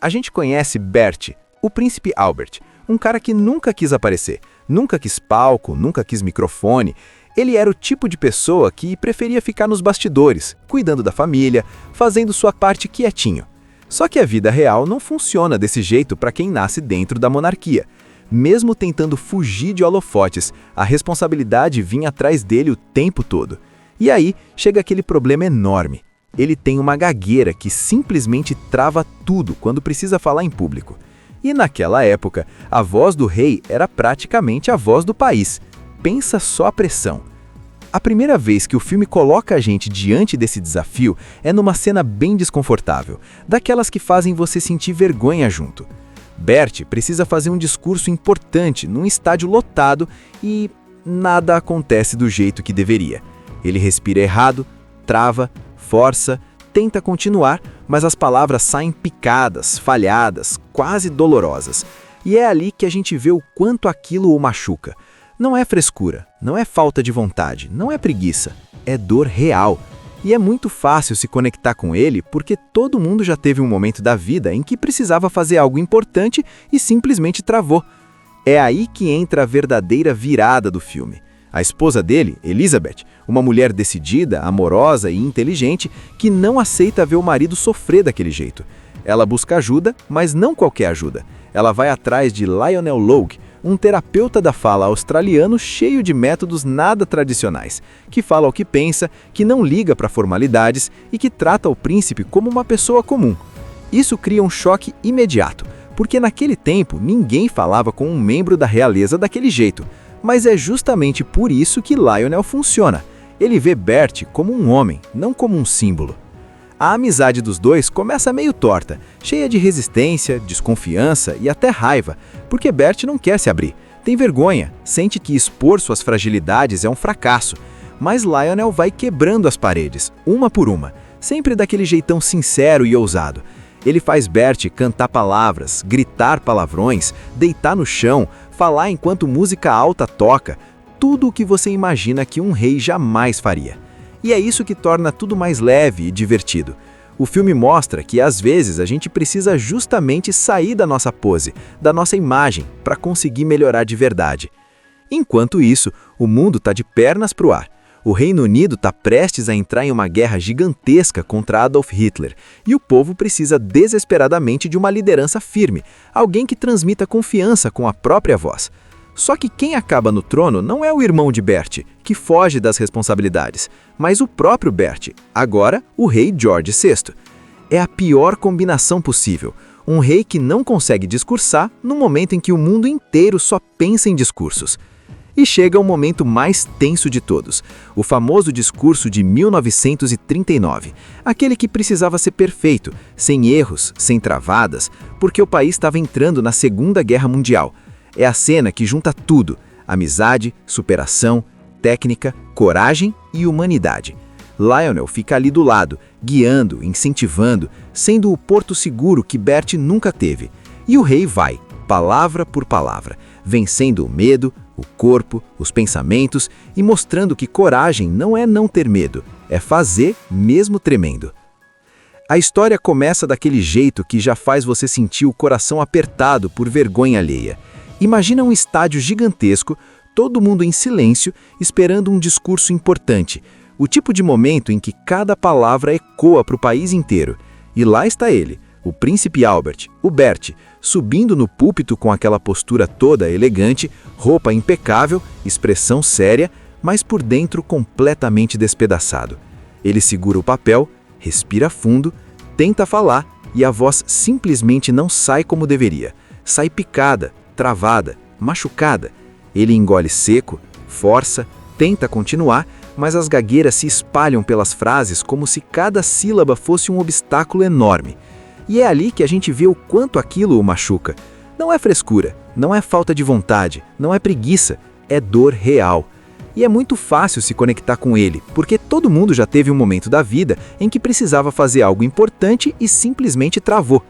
A gente conhece Bert, o príncipe Albert, um cara que nunca quis aparecer, nunca quis palco, nunca quis microfone. Ele era o tipo de pessoa que preferia ficar nos bastidores, cuidando da família, fazendo sua parte quietinho. Só que a vida real não funciona desse jeito para quem nasce dentro da monarquia. Mesmo tentando fugir de holofotes, a responsabilidade vinha atrás dele o tempo todo. E aí chega aquele problema enorme. Ele tem uma gagueira que simplesmente trava tudo quando precisa falar em público. E naquela época, a voz do rei era praticamente a voz do país. Pensa só a pressão. A primeira vez que o filme coloca a gente diante desse desafio é numa cena bem desconfortável, daquelas que fazem você sentir vergonha junto. Bert precisa fazer um discurso importante num estádio lotado e nada acontece do jeito que deveria. Ele respira errado, trava, força, tenta continuar, mas as palavras saem picadas, falhadas, quase dolorosas. E é ali que a gente vê o quanto aquilo o machuca. Não é frescura, não é falta de vontade, não é preguiça, é dor real. E é muito fácil se conectar com ele porque todo mundo já teve um momento da vida em que precisava fazer algo importante e simplesmente travou. É aí que entra a verdadeira virada do filme. A esposa dele, Elizabeth, uma mulher decidida, amorosa e inteligente, que não aceita ver o marido sofrer daquele jeito. Ela busca ajuda, mas não qualquer ajuda. Ela vai atrás de Lionel Logue, um terapeuta da fala australiano cheio de métodos nada tradicionais, que fala o que pensa, que não liga para formalidades e que trata o príncipe como uma pessoa comum. Isso cria um choque imediato, porque naquele tempo ninguém falava com um membro da realeza daquele jeito. Mas é justamente por isso que Lionel funciona. Ele vê Bert como um homem, não como um símbolo. A amizade dos dois começa meio torta, cheia de resistência, desconfiança e até raiva, porque Bert não quer se abrir, tem vergonha, sente que expor suas fragilidades é um fracasso. Mas Lionel vai quebrando as paredes, uma por uma, sempre daquele jeitão sincero e ousado. Ele faz Bert cantar palavras, gritar palavrões, deitar no chão, falar enquanto música alta toca, tudo o que você imagina que um rei jamais faria. E é isso que torna tudo mais leve e divertido. O filme mostra que às vezes a gente precisa justamente sair da nossa pose, da nossa imagem, para conseguir melhorar de verdade. Enquanto isso, o mundo está de pernas para o ar. O Reino Unido está prestes a entrar em uma guerra gigantesca contra Adolf Hitler e o povo precisa desesperadamente de uma liderança firme, alguém que transmita confiança com a própria voz. Só que quem acaba no trono não é o irmão de Bert, que foge das responsabilidades, mas o próprio Bert, agora o rei George VI. É a pior combinação possível, um rei que não consegue discursar no momento em que o mundo inteiro só pensa em discursos. E chega o momento mais tenso de todos, o famoso discurso de 1939, aquele que precisava ser perfeito, sem erros, sem travadas, porque o país estava entrando na Segunda Guerra Mundial. É a cena que junta tudo: amizade, superação, técnica, coragem e humanidade. Lionel fica ali do lado, guiando, incentivando, sendo o porto seguro que Bert nunca teve. E o rei vai, palavra por palavra, vencendo o medo, o corpo, os pensamentos e mostrando que coragem não é não ter medo, é fazer mesmo tremendo. A história começa daquele jeito que já faz você sentir o coração apertado por vergonha alheia. Imagina um estádio gigantesco, todo mundo em silêncio, esperando um discurso importante, o tipo de momento em que cada palavra ecoa para o país inteiro. E lá está ele, o príncipe Albert, o Bert, subindo no púlpito com aquela postura toda elegante, roupa impecável, expressão séria, mas por dentro completamente despedaçado. Ele segura o papel, respira fundo, tenta falar e a voz simplesmente não sai como deveria. Sai picada, travada, machucada. Ele engole seco, força, tenta continuar, mas as gagueiras se espalham pelas frases como se cada sílaba fosse um obstáculo enorme. E é ali que a gente vê o quanto aquilo o machuca. Não é frescura, não é falta de vontade, não é preguiça, é dor real. E é muito fácil se conectar com ele, porque todo mundo já teve um momento da vida em que precisava fazer algo importante e simplesmente travou.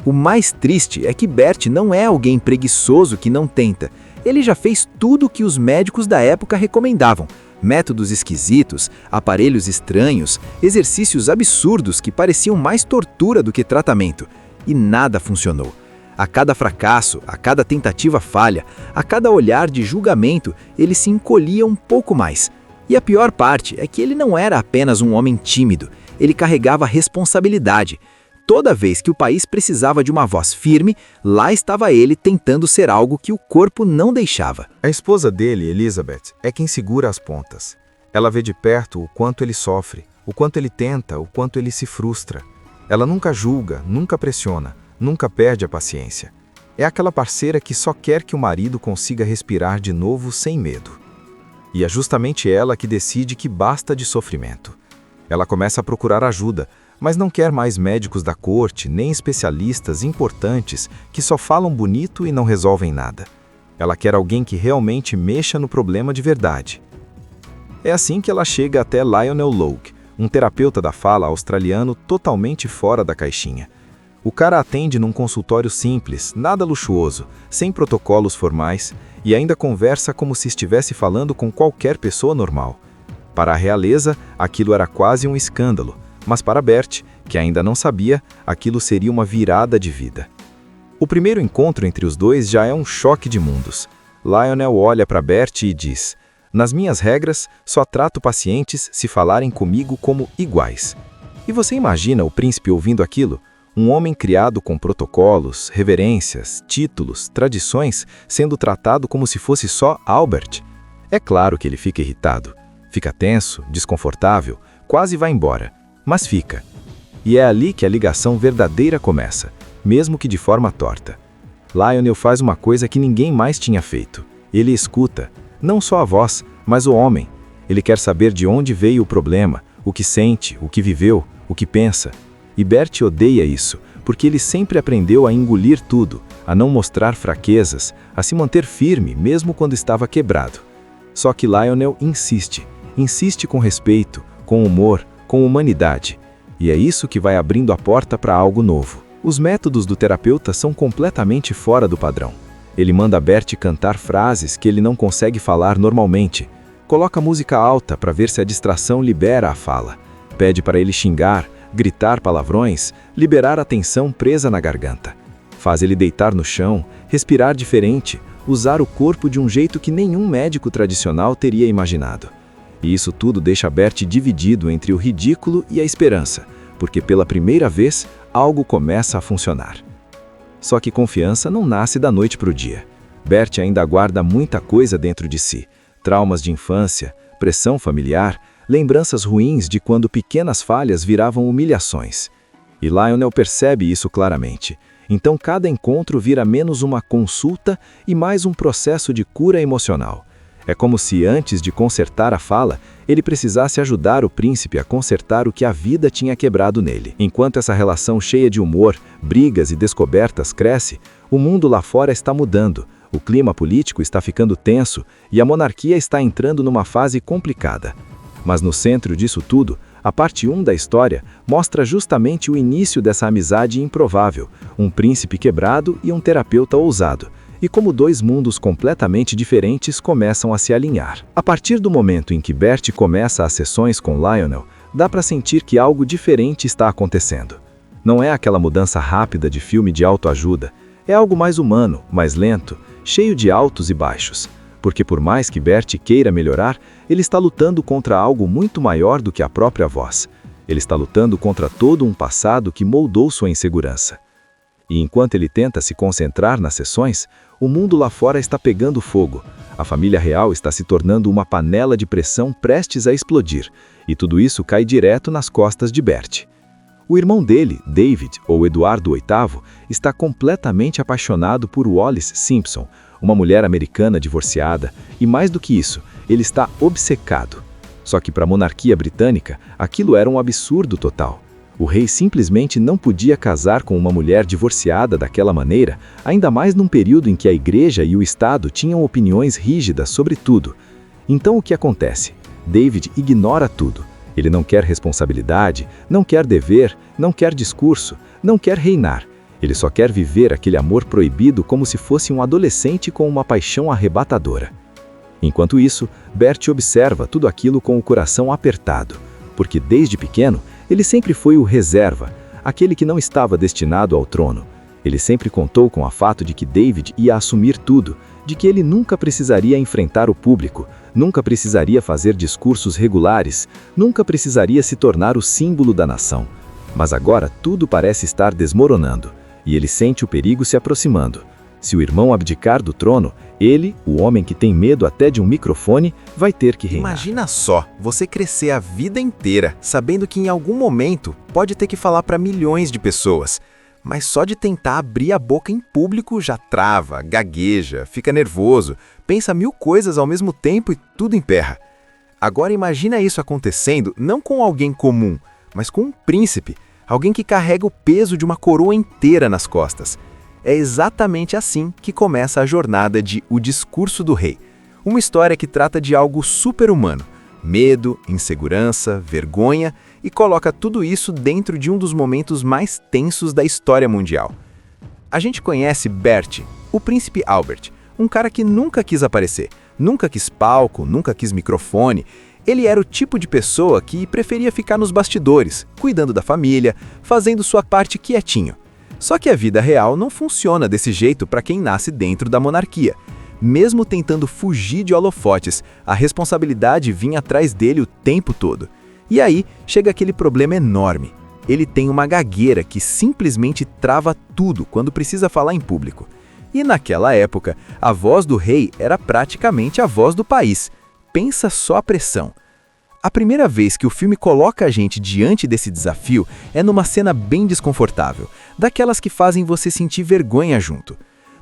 O mais triste é que Bert não é alguém preguiçoso que não tenta. Ele já fez tudo o que os médicos da época recomendavam. Métodos esquisitos, aparelhos estranhos, exercícios absurdos que pareciam mais tortura do que tratamento. E nada funcionou. A cada fracasso, a cada tentativa falha, a cada olhar de julgamento, ele se encolhia um pouco mais. E a pior parte é que ele não era apenas um homem tímido, ele carregava responsabilidade. Toda vez que o país precisava de uma voz firme, lá estava ele tentando ser algo que o corpo não deixava. A esposa dele, Elizabeth, é quem segura as pontas. Ela vê de perto o quanto ele sofre, o quanto ele tenta, o quanto ele se frustra. Ela nunca julga, nunca pressiona, nunca perde a paciência. É aquela parceira que só quer que o marido consiga respirar de novo sem medo. E é justamente ela que decide que basta de sofrimento. Ela começa a procurar ajuda, mas não quer mais médicos da corte, nem especialistas importantes que só falam bonito e não resolvem nada. Ela quer alguém que realmente mexa no problema de verdade. É assim que ela chega até Lionel Logue, um terapeuta da fala australiano totalmente fora da caixinha. O cara atende num consultório simples, nada luxuoso, sem protocolos formais, e ainda conversa como se estivesse falando com qualquer pessoa normal. Para a realeza, aquilo era quase um escândalo, mas para Bert, que ainda não sabia, aquilo seria uma virada de vida. O primeiro encontro entre os dois já é um choque de mundos. Lionel olha para Bert e diz: "Nas minhas regras, só trato pacientes se falarem comigo como iguais." E você imagina o príncipe ouvindo aquilo? Um homem criado com protocolos, reverências, títulos, tradições, sendo tratado como se fosse só Albert. É claro que ele fica irritado. Fica tenso, desconfortável, quase vai embora. Mas fica. E é ali que a ligação verdadeira começa, mesmo que de forma torta. Lionel faz uma coisa que ninguém mais tinha feito. Ele escuta, não só a voz, mas o homem. Ele quer saber de onde veio o problema, o que sente, o que viveu, o que pensa. E Bert odeia isso, porque ele sempre aprendeu a engolir tudo, a não mostrar fraquezas, a se manter firme mesmo quando estava quebrado. Só que Lionel insiste com respeito, com humor, com humanidade. E é isso que vai abrindo a porta para algo novo. Os métodos do terapeuta são completamente fora do padrão. Ele manda Bert cantar frases que ele não consegue falar normalmente. Coloca música alta para ver se a distração libera a fala. Pede para ele xingar, gritar palavrões, liberar a tensão presa na garganta. Faz ele deitar no chão, respirar diferente, usar o corpo de um jeito que nenhum médico tradicional teria imaginado. E isso tudo deixa Bert dividido entre o ridículo e a esperança, porque pela primeira vez, algo começa a funcionar. Só que confiança não nasce da noite para o dia. Bert ainda guarda muita coisa dentro de si. Traumas de infância, pressão familiar, lembranças ruins de quando pequenas falhas viravam humilhações. E Lionel percebe isso claramente. Então cada encontro vira menos uma consulta e mais um processo de cura emocional. É como se antes de consertar a fala, ele precisasse ajudar o príncipe a consertar o que a vida tinha quebrado nele. Enquanto essa relação cheia de humor, brigas e descobertas cresce, o mundo lá fora está mudando, o clima político está ficando tenso e a monarquia está entrando numa fase complicada. Mas no centro disso tudo, a parte 1 da história mostra justamente o início dessa amizade improvável, um príncipe quebrado e um terapeuta ousado, e como dois mundos completamente diferentes começam a se alinhar. A partir do momento em que Bert começa as sessões com Lionel, dá para sentir que algo diferente está acontecendo. Não é aquela mudança rápida de filme de autoajuda, é algo mais humano, mais lento, cheio de altos e baixos. Porque por mais que Bert queira melhorar, ele está lutando contra algo muito maior do que a própria voz. Ele está lutando contra todo um passado que moldou sua insegurança. E enquanto ele tenta se concentrar nas sessões, o mundo lá fora está pegando fogo. A família real está se tornando uma panela de pressão prestes a explodir, e tudo isso cai direto nas costas de Bert. O irmão dele, David, ou Eduardo VIII, está completamente apaixonado por Wallis Simpson, uma mulher americana divorciada, e mais do que isso, ele está obcecado. Só que para a monarquia britânica, aquilo era um absurdo total. O rei simplesmente não podia casar com uma mulher divorciada daquela maneira, ainda mais num período em que a igreja e o Estado tinham opiniões rígidas sobre tudo. Então o que acontece? David ignora tudo. Ele não quer responsabilidade, não quer dever, não quer discurso, não quer reinar. Ele só quer viver aquele amor proibido como se fosse um adolescente com uma paixão arrebatadora. Enquanto isso, Bert observa tudo aquilo com o coração apertado, porque desde pequeno ele sempre foi o reserva, aquele que não estava destinado ao trono. Ele sempre contou com o fato de que David ia assumir tudo, de que ele nunca precisaria enfrentar o público, nunca precisaria fazer discursos regulares, nunca precisaria se tornar o símbolo da nação. Mas agora tudo parece estar desmoronando, e ele sente o perigo se aproximando. Se o irmão abdicar do trono, ele, o homem que tem medo até de um microfone, vai ter que reinar. Imagina só, você crescer a vida inteira sabendo que em algum momento pode ter que falar para milhões de pessoas, mas só de tentar abrir a boca em público já trava, gagueja, fica nervoso, pensa 1000 coisas ao mesmo tempo e tudo emperra. Agora imagina isso acontecendo não com alguém comum, mas com um príncipe, alguém que carrega o peso de uma coroa inteira nas costas. É exatamente assim que começa a jornada de O Discurso do Rei, uma história que trata de algo super-humano, medo, insegurança, vergonha, e coloca tudo isso dentro de um dos momentos mais tensos da história mundial. A gente conhece Bert, o príncipe Albert, um cara que nunca quis aparecer, nunca quis palco, nunca quis microfone. Ele era o tipo de pessoa que preferia ficar nos bastidores, cuidando da família, fazendo sua parte quietinho. Só que a vida real não funciona desse jeito para quem nasce dentro da monarquia. Mesmo tentando fugir de holofotes, a responsabilidade vinha atrás dele o tempo todo. E aí chega aquele problema enorme. Ele tem uma gagueira que simplesmente trava tudo quando precisa falar em público. E naquela época, a voz do rei era praticamente a voz do país. Pensa só a pressão. A primeira vez que o filme coloca a gente diante desse desafio é numa cena bem desconfortável, daquelas que fazem você sentir vergonha junto.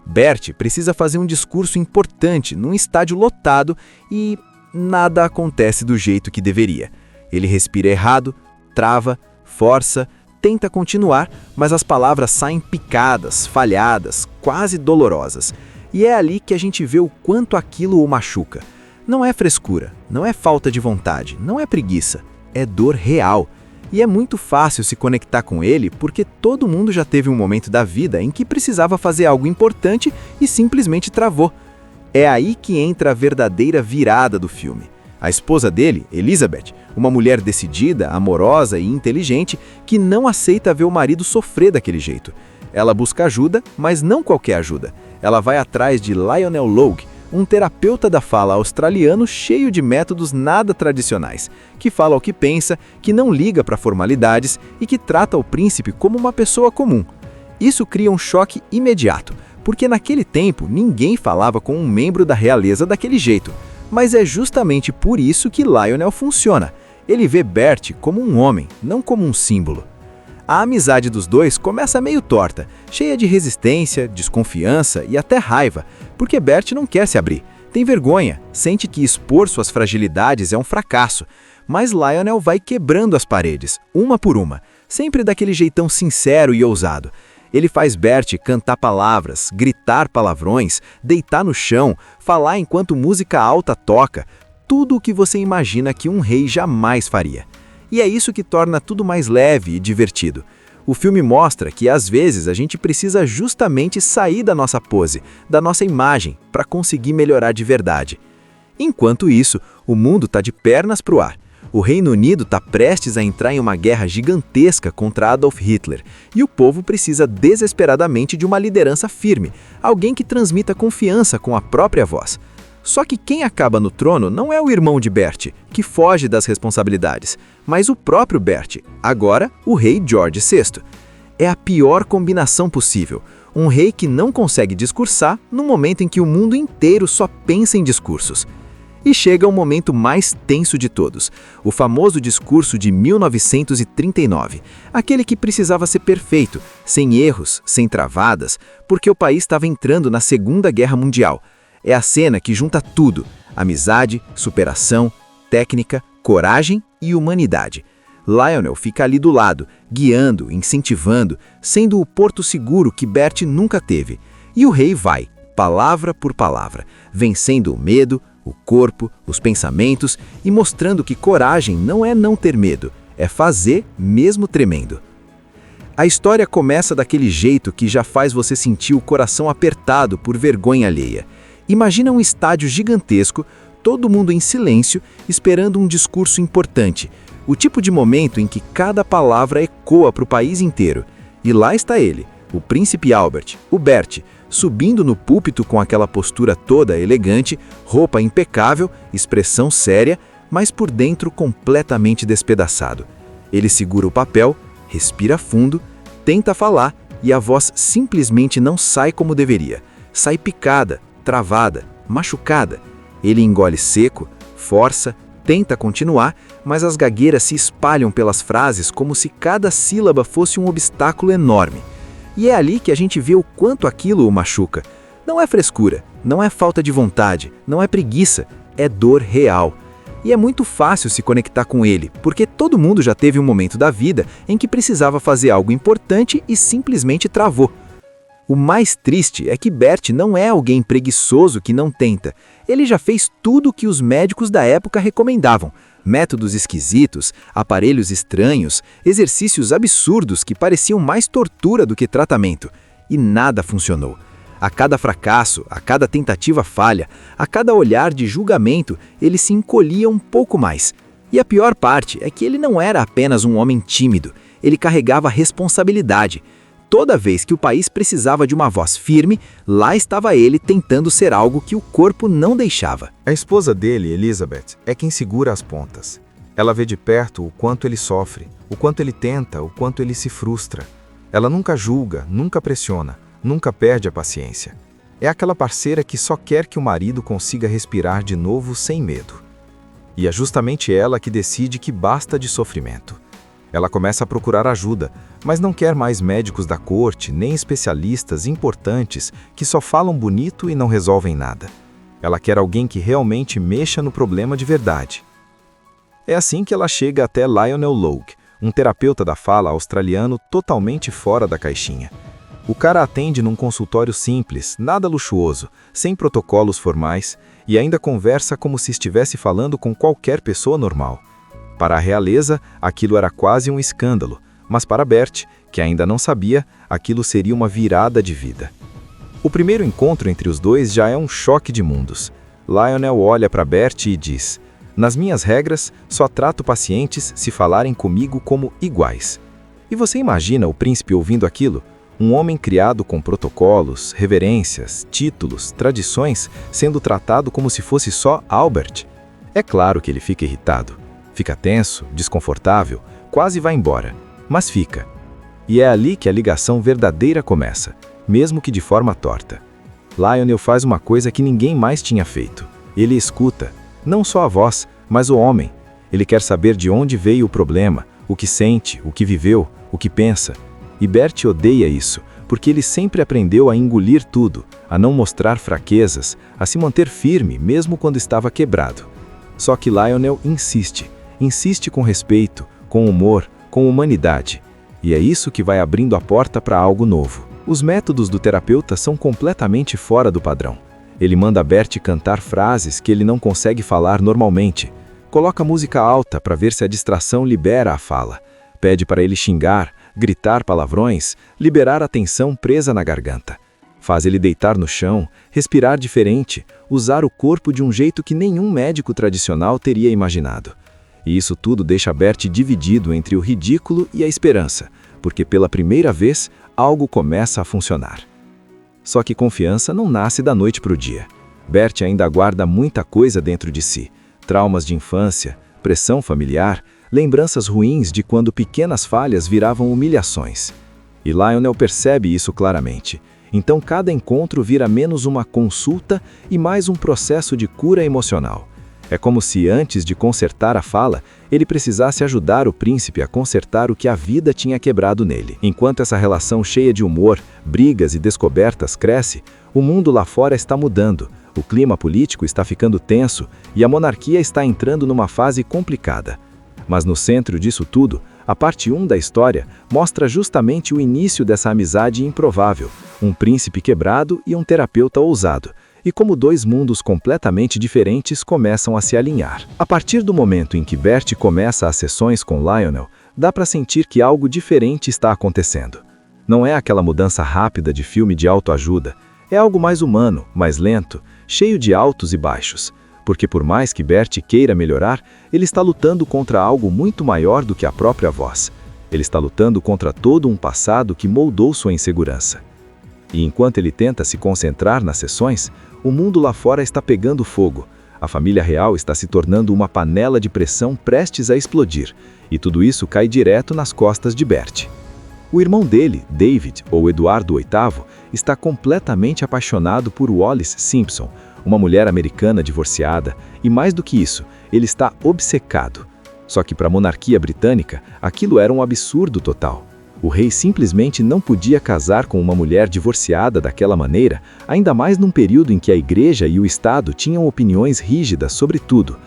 Bert precisa fazer um discurso importante num estádio lotado e nada acontece do jeito que deveria. Ele respira errado, trava, força, tenta continuar, mas as palavras saem picadas, falhadas, quase dolorosas. E é ali que a gente vê o quanto aquilo o machuca. Não é frescura, não é falta de vontade, não é preguiça, é dor real. E é muito fácil se conectar com ele porque todo mundo já teve um momento da vida em que precisava fazer algo importante e simplesmente travou. É aí que entra a verdadeira virada do filme. A esposa dele, Elizabeth, uma mulher decidida, amorosa e inteligente, que não aceita ver o marido sofrer daquele jeito. Ela busca ajuda, mas não qualquer ajuda. Ela vai atrás de Lionel Logue, um terapeuta da fala australiano cheio de métodos nada tradicionais, que fala o que pensa, que não liga para formalidades e que trata o príncipe como uma pessoa comum. Isso cria um choque imediato, porque naquele tempo ninguém falava com um membro da realeza daquele jeito. Mas é justamente por isso que Lionel funciona. Ele vê Bert como um homem, não como um símbolo. A amizade dos dois começa meio torta, cheia de resistência, desconfiança e até raiva, porque Bert não quer se abrir, tem vergonha, sente que expor suas fragilidades é um fracasso. Mas Lionel vai quebrando as paredes, uma por uma, sempre daquele jeitão sincero e ousado. Ele faz Bert cantar palavras, gritar palavrões, deitar no chão, falar enquanto música alta toca, tudo o que você imagina que um rei jamais faria. E é isso que torna tudo mais leve e divertido. O filme mostra que às vezes a gente precisa justamente sair da nossa pose, da nossa imagem, para conseguir melhorar de verdade. Enquanto isso, o mundo está de pernas para o ar. O Reino Unido está prestes a entrar em uma guerra gigantesca contra Adolf Hitler e o povo precisa desesperadamente de uma liderança firme, alguém que transmita confiança com a própria voz. Só que quem acaba no trono não é o irmão de Bert, que foge das responsabilidades, mas o próprio Bert, agora o rei George VI. É a pior combinação possível, um rei que não consegue discursar no momento em que o mundo inteiro só pensa em discursos. E chega o momento mais tenso de todos, o famoso discurso de 1939, aquele que precisava ser perfeito, sem erros, sem travadas, porque o país estava entrando na Segunda Guerra Mundial. É a cena que junta tudo, amizade, superação, técnica, coragem e humanidade. Lionel fica ali do lado, guiando, incentivando, sendo o porto seguro que Bert nunca teve. E o rei vai, palavra por palavra, vencendo o medo, o corpo, os pensamentos e mostrando que coragem não é não ter medo, é fazer mesmo tremendo. A história começa daquele jeito que já faz você sentir o coração apertado por vergonha alheia. Imagina um estádio gigantesco, todo mundo em silêncio, esperando um discurso importante. O tipo de momento em que cada palavra ecoa para o país inteiro. E lá está ele, o príncipe Albert, o Bert, subindo no púlpito com aquela postura toda elegante, roupa impecável, expressão séria, mas por dentro completamente despedaçado. Ele segura o papel, respira fundo, tenta falar e a voz simplesmente não sai como deveria. Sai picada, travada, machucada. Ele engole seco, força, tenta continuar, mas as gagueiras se espalham pelas frases como se cada sílaba fosse um obstáculo enorme. E é ali que a gente vê o quanto aquilo o machuca. Não é frescura, não é falta de vontade, não é preguiça, é dor real. E é muito fácil se conectar com ele, porque todo mundo já teve um momento da vida em que precisava fazer algo importante e simplesmente travou. O mais triste é que Bert não é alguém preguiçoso que não tenta. Ele já fez tudo o que os médicos da época recomendavam. Métodos esquisitos, aparelhos estranhos, exercícios absurdos que pareciam mais tortura do que tratamento. E nada funcionou. A cada fracasso, a cada tentativa falha, a cada olhar de julgamento, ele se encolhia um pouco mais. E a pior parte é que ele não era apenas um homem tímido, ele carregava responsabilidade. Toda vez que o país precisava de uma voz firme, lá estava ele tentando ser algo que o corpo não deixava. A esposa dele, Elizabeth, é quem segura as pontas. Ela vê de perto o quanto ele sofre, o quanto ele tenta, o quanto ele se frustra. Ela nunca julga, nunca pressiona, nunca perde a paciência. É aquela parceira que só quer que o marido consiga respirar de novo sem medo. E é justamente ela que decide que basta de sofrimento. Ela começa a procurar ajuda, mas não quer mais médicos da corte, nem especialistas importantes que só falam bonito e não resolvem nada. Ela quer alguém que realmente mexa no problema de verdade. É assim que ela chega até Lionel Logue, um terapeuta da fala australiano totalmente fora da caixinha. O cara atende num consultório simples, nada luxuoso, sem protocolos formais, e ainda conversa como se estivesse falando com qualquer pessoa normal. Para a realeza, aquilo era quase um escândalo, mas para Bert, que ainda não sabia, aquilo seria uma virada de vida. O primeiro encontro entre os dois já é um choque de mundos. Lionel olha para Bert e diz: "Nas minhas regras, só trato pacientes se falarem comigo como iguais." E você imagina o príncipe ouvindo aquilo? Um homem criado com protocolos, reverências, títulos, tradições, sendo tratado como se fosse só Albert. É claro que ele fica irritado. Fica tenso, desconfortável, quase vai embora, mas fica. E é ali que a ligação verdadeira começa, mesmo que de forma torta. Lionel faz uma coisa que ninguém mais tinha feito. Ele escuta, não só a voz, mas o homem. Ele quer saber de onde veio o problema, o que sente, o que viveu, o que pensa. E Bert odeia isso, porque ele sempre aprendeu a engolir tudo, a não mostrar fraquezas, a se manter firme mesmo quando estava quebrado. Só que Lionel insiste com respeito, com humor, com humanidade. E é isso que vai abrindo a porta para algo novo. Os métodos do terapeuta são completamente fora do padrão. Ele manda Bert cantar frases que ele não consegue falar normalmente. Coloca música alta para ver se a distração libera a fala. Pede para ele xingar, gritar palavrões, liberar a tensão presa na garganta. Faz ele deitar no chão, respirar diferente, usar o corpo de um jeito que nenhum médico tradicional teria imaginado. E isso tudo deixa Bert dividido entre o ridículo e a esperança, porque pela primeira vez, algo começa a funcionar. Só que confiança não nasce da noite para o dia. Bert ainda guarda muita coisa dentro de si. Traumas de infância, pressão familiar, lembranças ruins de quando pequenas falhas viravam humilhações. E Lionel percebe isso claramente. Então cada encontro vira menos uma consulta e mais um processo de cura emocional. É como se antes de consertar a fala, ele precisasse ajudar o príncipe a consertar o que a vida tinha quebrado nele. Enquanto essa relação cheia de humor, brigas e descobertas cresce, o mundo lá fora está mudando, o clima político está ficando tenso e a monarquia está entrando numa fase complicada. Mas no centro disso tudo, a parte 1 da história mostra justamente o início dessa amizade improvável, um príncipe quebrado e um terapeuta ousado, e como dois mundos completamente diferentes começam a se alinhar. A partir do momento em que Bert começa as sessões com Lionel, dá para sentir que algo diferente está acontecendo. Não é aquela mudança rápida de filme de autoajuda, é algo mais humano, mais lento, cheio de altos e baixos. Porque por mais que Bert queira melhorar, ele está lutando contra algo muito maior do que a própria voz. Ele está lutando contra todo um passado que moldou sua insegurança. E enquanto ele tenta se concentrar nas sessões, o mundo lá fora está pegando fogo. A família real está se tornando uma panela de pressão prestes a explodir, e tudo isso cai direto nas costas de Bert. O irmão dele, David, ou Eduardo VIII, está completamente apaixonado por Wallis Simpson, uma mulher americana divorciada, e mais do que isso, ele está obcecado. Só que para a monarquia britânica, aquilo era um absurdo total. O rei simplesmente não podia casar com uma mulher divorciada daquela maneira, ainda mais num período em que a igreja e o Estado tinham opiniões rígidas sobre tudo.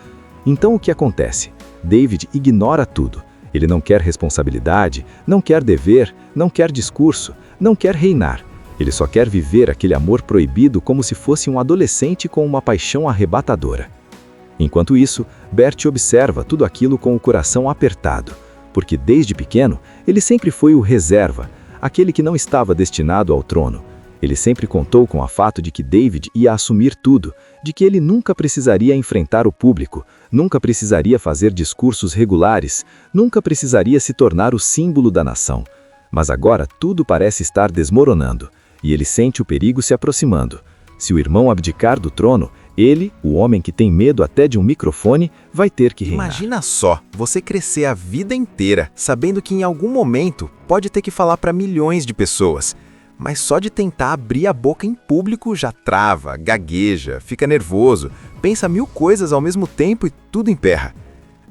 Então o que acontece? David ignora tudo. Ele não quer responsabilidade, não quer dever, não quer discurso, não quer reinar. Ele só quer viver aquele amor proibido como se fosse um adolescente com uma paixão arrebatadora. Enquanto isso, Bert observa tudo aquilo com o coração apertado, porque desde pequeno ele sempre foi o reserva, aquele que não estava destinado ao trono. Ele sempre contou com o fato de que David ia assumir tudo, de que ele nunca precisaria enfrentar o público, nunca precisaria fazer discursos regulares, nunca precisaria se tornar o símbolo da nação. Mas agora tudo parece estar desmoronando, e ele sente o perigo se aproximando. Se o irmão abdicar do trono, ele, o homem que tem medo até de um microfone, vai ter que reinar. Imagina só, você crescer a vida inteira sabendo que em algum momento pode ter que falar para milhões de pessoas, mas só de tentar abrir a boca em público já trava, gagueja, fica nervoso, pensa 1000 coisas ao mesmo tempo e tudo emperra.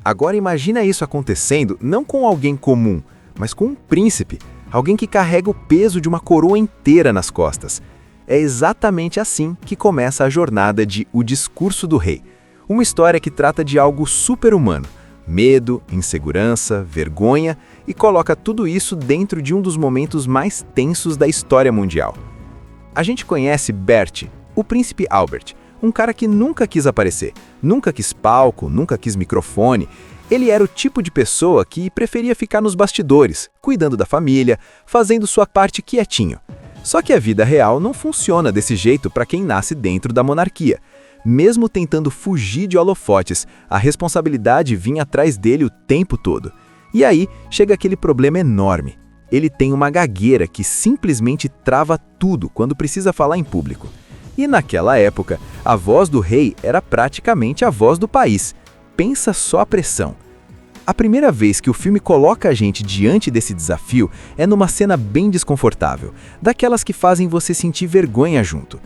Agora imagina isso acontecendo não com alguém comum, mas com um príncipe, alguém que carrega o peso de uma coroa inteira nas costas. É exatamente assim que começa a jornada de O Discurso do Rei, uma história que trata de algo super-humano, medo, insegurança, vergonha, e coloca tudo isso dentro de um dos momentos mais tensos da história mundial. A gente conhece Bert, o príncipe Albert, um cara que nunca quis aparecer, nunca quis palco, nunca quis microfone. Ele era o tipo de pessoa que preferia ficar nos bastidores, cuidando da família, fazendo sua parte quietinho. Só que a vida real não funciona desse jeito para quem nasce dentro da monarquia. Mesmo tentando fugir de holofotes, a responsabilidade vinha atrás dele o tempo todo. E aí chega aquele problema enorme. Ele tem uma gagueira que simplesmente trava tudo quando precisa falar em público. E naquela época, a voz do rei era praticamente a voz do país. Pensa só a pressão. A primeira vez que o filme coloca a gente diante desse desafio é numa cena bem desconfortável, daquelas que fazem você sentir vergonha junto.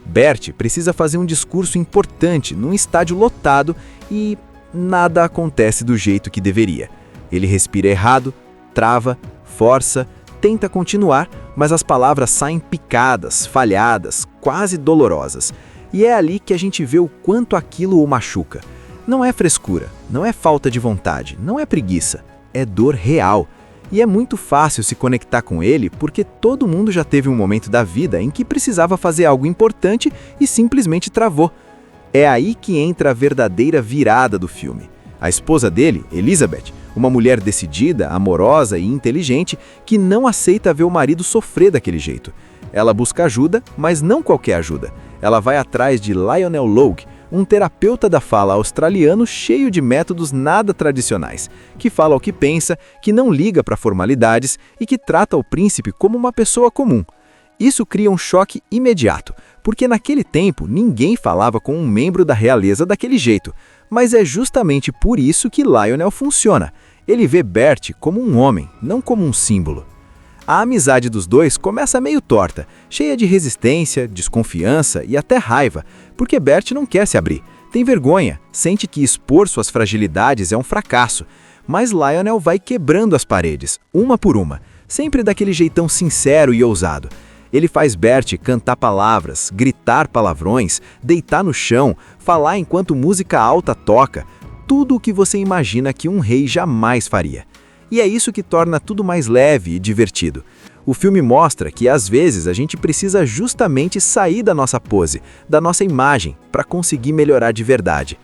Bert precisa fazer um discurso importante num estádio lotado e nada acontece do jeito que deveria. Ele respira errado, trava, força, tenta continuar, mas as palavras saem picadas, falhadas, quase dolorosas. E é ali que a gente vê o quanto aquilo o machuca. Não é frescura, não é falta de vontade, não é preguiça, é dor real. E é muito fácil se conectar com ele porque todo mundo já teve um momento da vida em que precisava fazer algo importante e simplesmente travou. É aí que entra a verdadeira virada do filme. A esposa dele, Elizabeth, uma mulher decidida, amorosa e inteligente que não aceita ver o marido sofrer daquele jeito. Ela busca ajuda, mas não qualquer ajuda. Ela vai atrás de Lionel Logue, um terapeuta da fala australiano cheio de métodos nada tradicionais, que fala o que pensa, que não liga para formalidades e que trata o príncipe como uma pessoa comum. Isso cria um choque imediato, porque naquele tempo ninguém falava com um membro da realeza daquele jeito, mas é justamente por isso que Lionel funciona. Ele vê Bert como um homem, não como um símbolo. A amizade dos dois começa meio torta, cheia de resistência, desconfiança e até raiva, porque Bert não quer se abrir, tem vergonha, sente que expor suas fragilidades é um fracasso, mas Lionel vai quebrando as paredes, uma por uma, sempre daquele jeitão sincero e ousado. Ele faz Bert cantar palavras, gritar palavrões, deitar no chão, falar enquanto música alta toca, tudo o que você imagina que um rei jamais faria. E é isso que torna tudo mais leve e divertido. O filme mostra que às vezes a gente precisa justamente sair da nossa pose, da nossa imagem, para conseguir melhorar de verdade.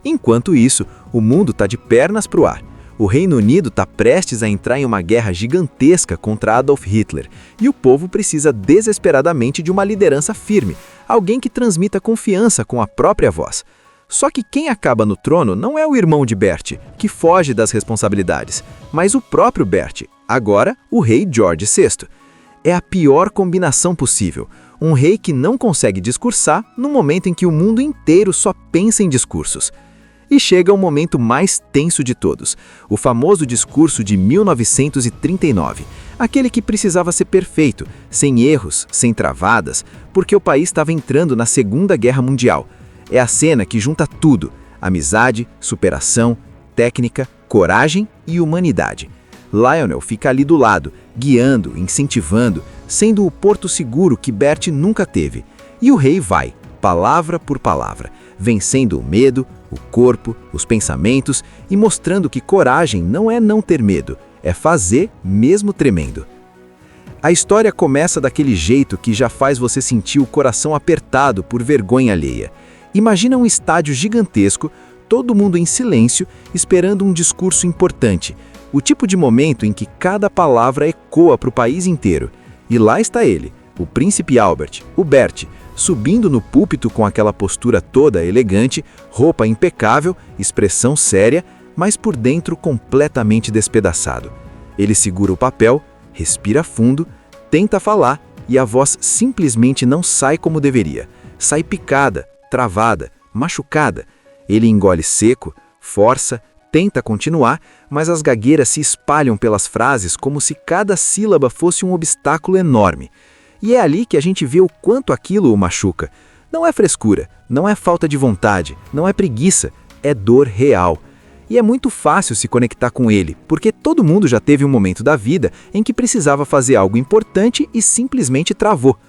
Enquanto isso, o mundo está de pernas para o ar. O Reino Unido está prestes a entrar em uma guerra gigantesca contra Adolf Hitler, e o povo precisa desesperadamente de uma liderança firme, alguém que transmita confiança com a própria voz. Só que quem acaba no trono não é o irmão de Bert, que foge das responsabilidades, mas o próprio Bert, agora o rei George VI. É a pior combinação possível, um rei que não consegue discursar no momento em que o mundo inteiro só pensa em discursos. E chega o momento mais tenso de todos, o famoso discurso de 1939, aquele que precisava ser perfeito, sem erros, sem travadas, porque o país estava entrando na Segunda Guerra Mundial. É a cena que junta tudo: amizade, superação, técnica, coragem e humanidade. Lionel fica ali do lado, guiando, incentivando, sendo o porto seguro que Bert nunca teve. E o rei vai, palavra por palavra, vencendo o medo, o corpo, os pensamentos e mostrando que coragem não é não ter medo, é fazer mesmo tremendo. A história começa daquele jeito que já faz você sentir o coração apertado por vergonha alheia. Imagina um estádio gigantesco, todo mundo em silêncio, esperando um discurso importante, o tipo de momento em que cada palavra ecoa para o país inteiro. E lá está ele, o príncipe Albert, o Bert, subindo no púlpito com aquela postura toda elegante, roupa impecável, expressão séria, mas por dentro completamente despedaçado. Ele segura o papel, respira fundo, tenta falar e a voz simplesmente não sai como deveria. Sai picada, travada, machucada. Ele engole seco, força, tenta continuar, mas as gagueiras se espalham pelas frases como se cada sílaba fosse um obstáculo enorme. E é ali que a gente vê o quanto aquilo o machuca. Não é frescura, não é falta de vontade, não é preguiça, é dor real. E é muito fácil se conectar com ele, porque todo mundo já teve um momento da vida em que precisava fazer algo importante e simplesmente travou.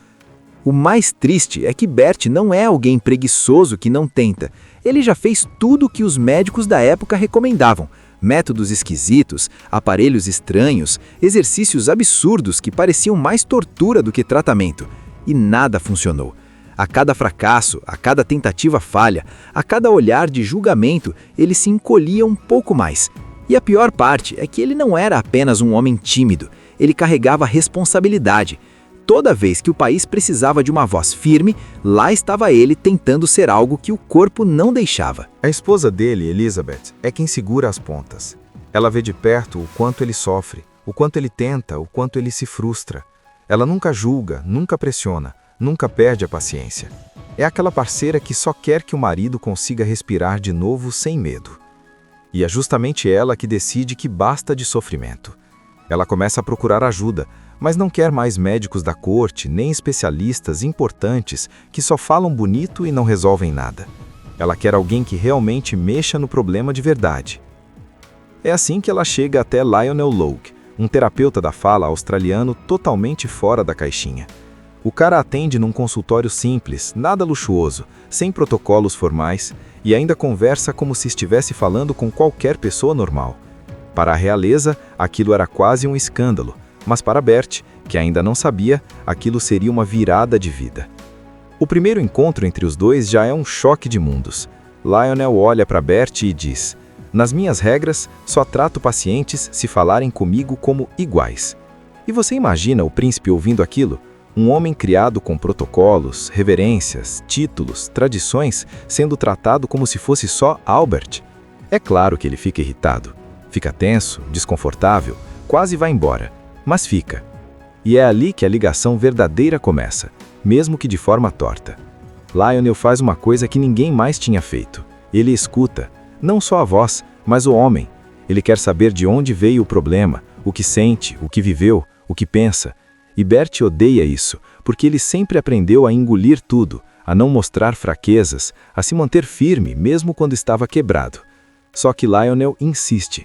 O mais triste é que Bert não é alguém preguiçoso que não tenta. Ele já fez tudo o que os médicos da época recomendavam. Métodos esquisitos, aparelhos estranhos, exercícios absurdos que pareciam mais tortura do que tratamento. E nada funcionou. A cada fracasso, a cada tentativa falha, a cada olhar de julgamento, ele se encolhia um pouco mais. E a pior parte é que ele não era apenas um homem tímido, ele carregava responsabilidade. Toda vez que o país precisava de uma voz firme, lá estava ele tentando ser algo que o corpo não deixava. A esposa dele, Elizabeth, é quem segura as pontas. Ela vê de perto o quanto ele sofre, o quanto ele tenta, o quanto ele se frustra. Ela nunca julga, nunca pressiona, nunca perde a paciência. É aquela parceira que só quer que o marido consiga respirar de novo sem medo. E é justamente ela que decide que basta de sofrimento. Ela começa a procurar ajuda, mas não quer mais médicos da corte, nem especialistas importantes que só falam bonito e não resolvem nada. Ela quer alguém que realmente mexa no problema de verdade. É assim que ela chega até Lionel Logue, um terapeuta da fala australiano totalmente fora da caixinha. O cara atende num consultório simples, nada luxuoso, sem protocolos formais, e ainda conversa como se estivesse falando com qualquer pessoa normal. Para a realeza, aquilo era quase um escândalo, mas para Bert, que ainda não sabia, aquilo seria uma virada de vida. O primeiro encontro entre os dois já é um choque de mundos. Lionel olha para Bert e diz: "Nas minhas regras, só trato pacientes se falarem comigo como iguais." E você imagina o príncipe ouvindo aquilo? Um homem criado com protocolos, reverências, títulos, tradições, sendo tratado como se fosse só Albert. É claro que ele fica irritado. Fica tenso, desconfortável, quase vai embora. Mas fica. E é ali que a ligação verdadeira começa, mesmo que de forma torta. Lionel faz uma coisa que ninguém mais tinha feito. Ele escuta, não só a voz, mas o homem. Ele quer saber de onde veio o problema, o que sente, o que viveu, o que pensa. E Bert odeia isso, porque ele sempre aprendeu a engolir tudo, a não mostrar fraquezas, a se manter firme mesmo quando estava quebrado. Só que Lionel insiste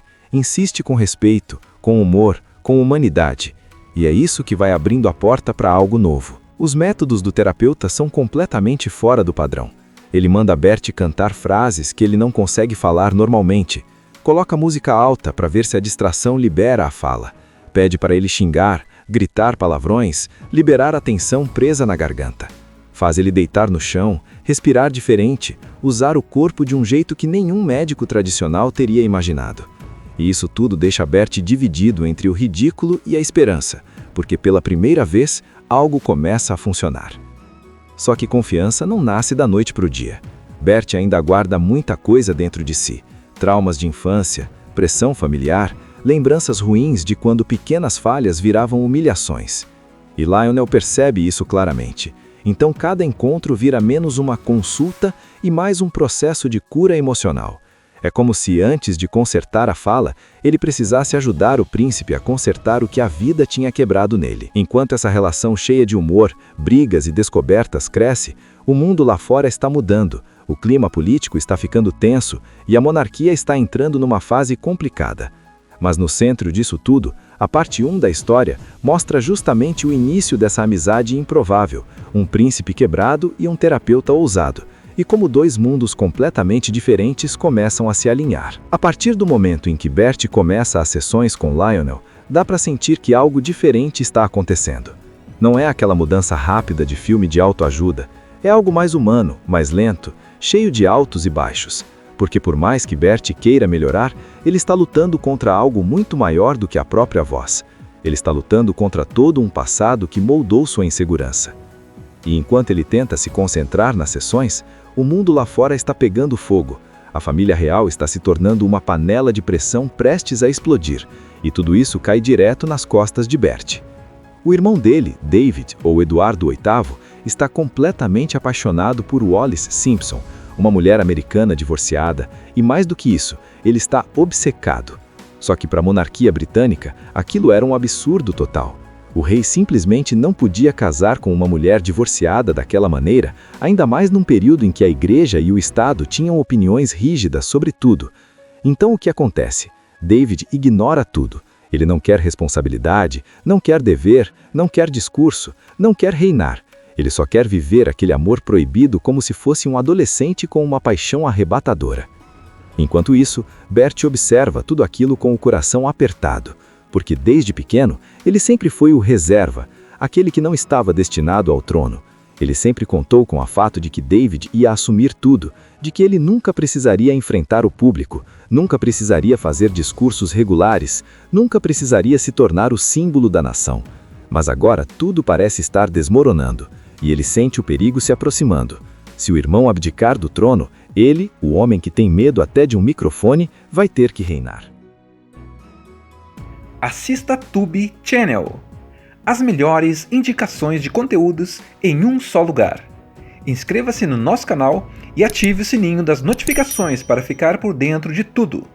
com respeito, com humor, com humanidade. E é isso que vai abrindo a porta para algo novo. Os métodos do terapeuta são completamente fora do padrão. Ele manda Bert cantar frases que ele não consegue falar normalmente. Coloca música alta para ver se a distração libera a fala. Pede para ele xingar, gritar palavrões, liberar a tensão presa na garganta. Faz ele deitar no chão, respirar diferente, usar o corpo de um jeito que nenhum médico tradicional teria imaginado. E isso tudo deixa Bert dividido entre o ridículo e a esperança, porque pela primeira vez algo começa a funcionar. Só que confiança não nasce da noite para o dia. Bert ainda guarda muita coisa dentro de si: traumas de infância, pressão familiar, lembranças ruins de quando pequenas falhas viravam humilhações. E Lionel percebe isso claramente. Então cada encontro vira menos uma consulta e mais um processo de cura emocional. É como se antes de consertar a fala, ele precisasse ajudar o príncipe a consertar o que a vida tinha quebrado nele. Enquanto essa relação cheia de humor, brigas e descobertas cresce, o mundo lá fora está mudando, o clima político está ficando tenso e a monarquia está entrando numa fase complicada. Mas no centro disso tudo, a parte 1 da história mostra justamente o início dessa amizade improvável, um príncipe quebrado e um terapeuta ousado, e como dois mundos completamente diferentes começam a se alinhar. A partir do momento em que Bert começa as sessões com Lionel, dá para sentir que algo diferente está acontecendo. Não é aquela mudança rápida de filme de autoajuda, é algo mais humano, mais lento, cheio de altos e baixos. Porque por mais que Bert queira melhorar, ele está lutando contra algo muito maior do que a própria voz. Ele está lutando contra todo um passado que moldou sua insegurança. E enquanto ele tenta se concentrar nas sessões, o mundo lá fora está pegando fogo. A família real está se tornando uma panela de pressão prestes a explodir, e tudo isso cai direto nas costas de Bert. O irmão dele, David, ou Eduardo VIII, está completamente apaixonado por Wallis Simpson, uma mulher americana divorciada, e mais do que isso, ele está obcecado. Só que para a monarquia britânica, aquilo era um absurdo total. O rei simplesmente não podia casar com uma mulher divorciada daquela maneira, ainda mais num período em que a igreja e o Estado tinham opiniões rígidas sobre tudo. Então o que acontece? David ignora tudo. Ele não quer responsabilidade, não quer dever, não quer discurso, não quer reinar. Ele só quer viver aquele amor proibido como se fosse um adolescente com uma paixão arrebatadora. Enquanto isso, Bert observa tudo aquilo com o coração apertado, porque desde pequeno ele sempre foi o reserva, aquele que não estava destinado ao trono. Ele sempre contou com o fato de que David ia assumir tudo, de que ele nunca precisaria enfrentar o público, nunca precisaria fazer discursos regulares, nunca precisaria se tornar o símbolo da nação. Mas agora tudo parece estar desmoronando, e ele sente o perigo se aproximando. Se o irmão abdicar do trono, ele, o homem que tem medo até de um microfone, vai ter que reinar. Assista Tube Channel. As melhores indicações de conteúdos em um só lugar. Inscreva-se no nosso canal e ative o sininho das notificações para ficar por dentro de tudo.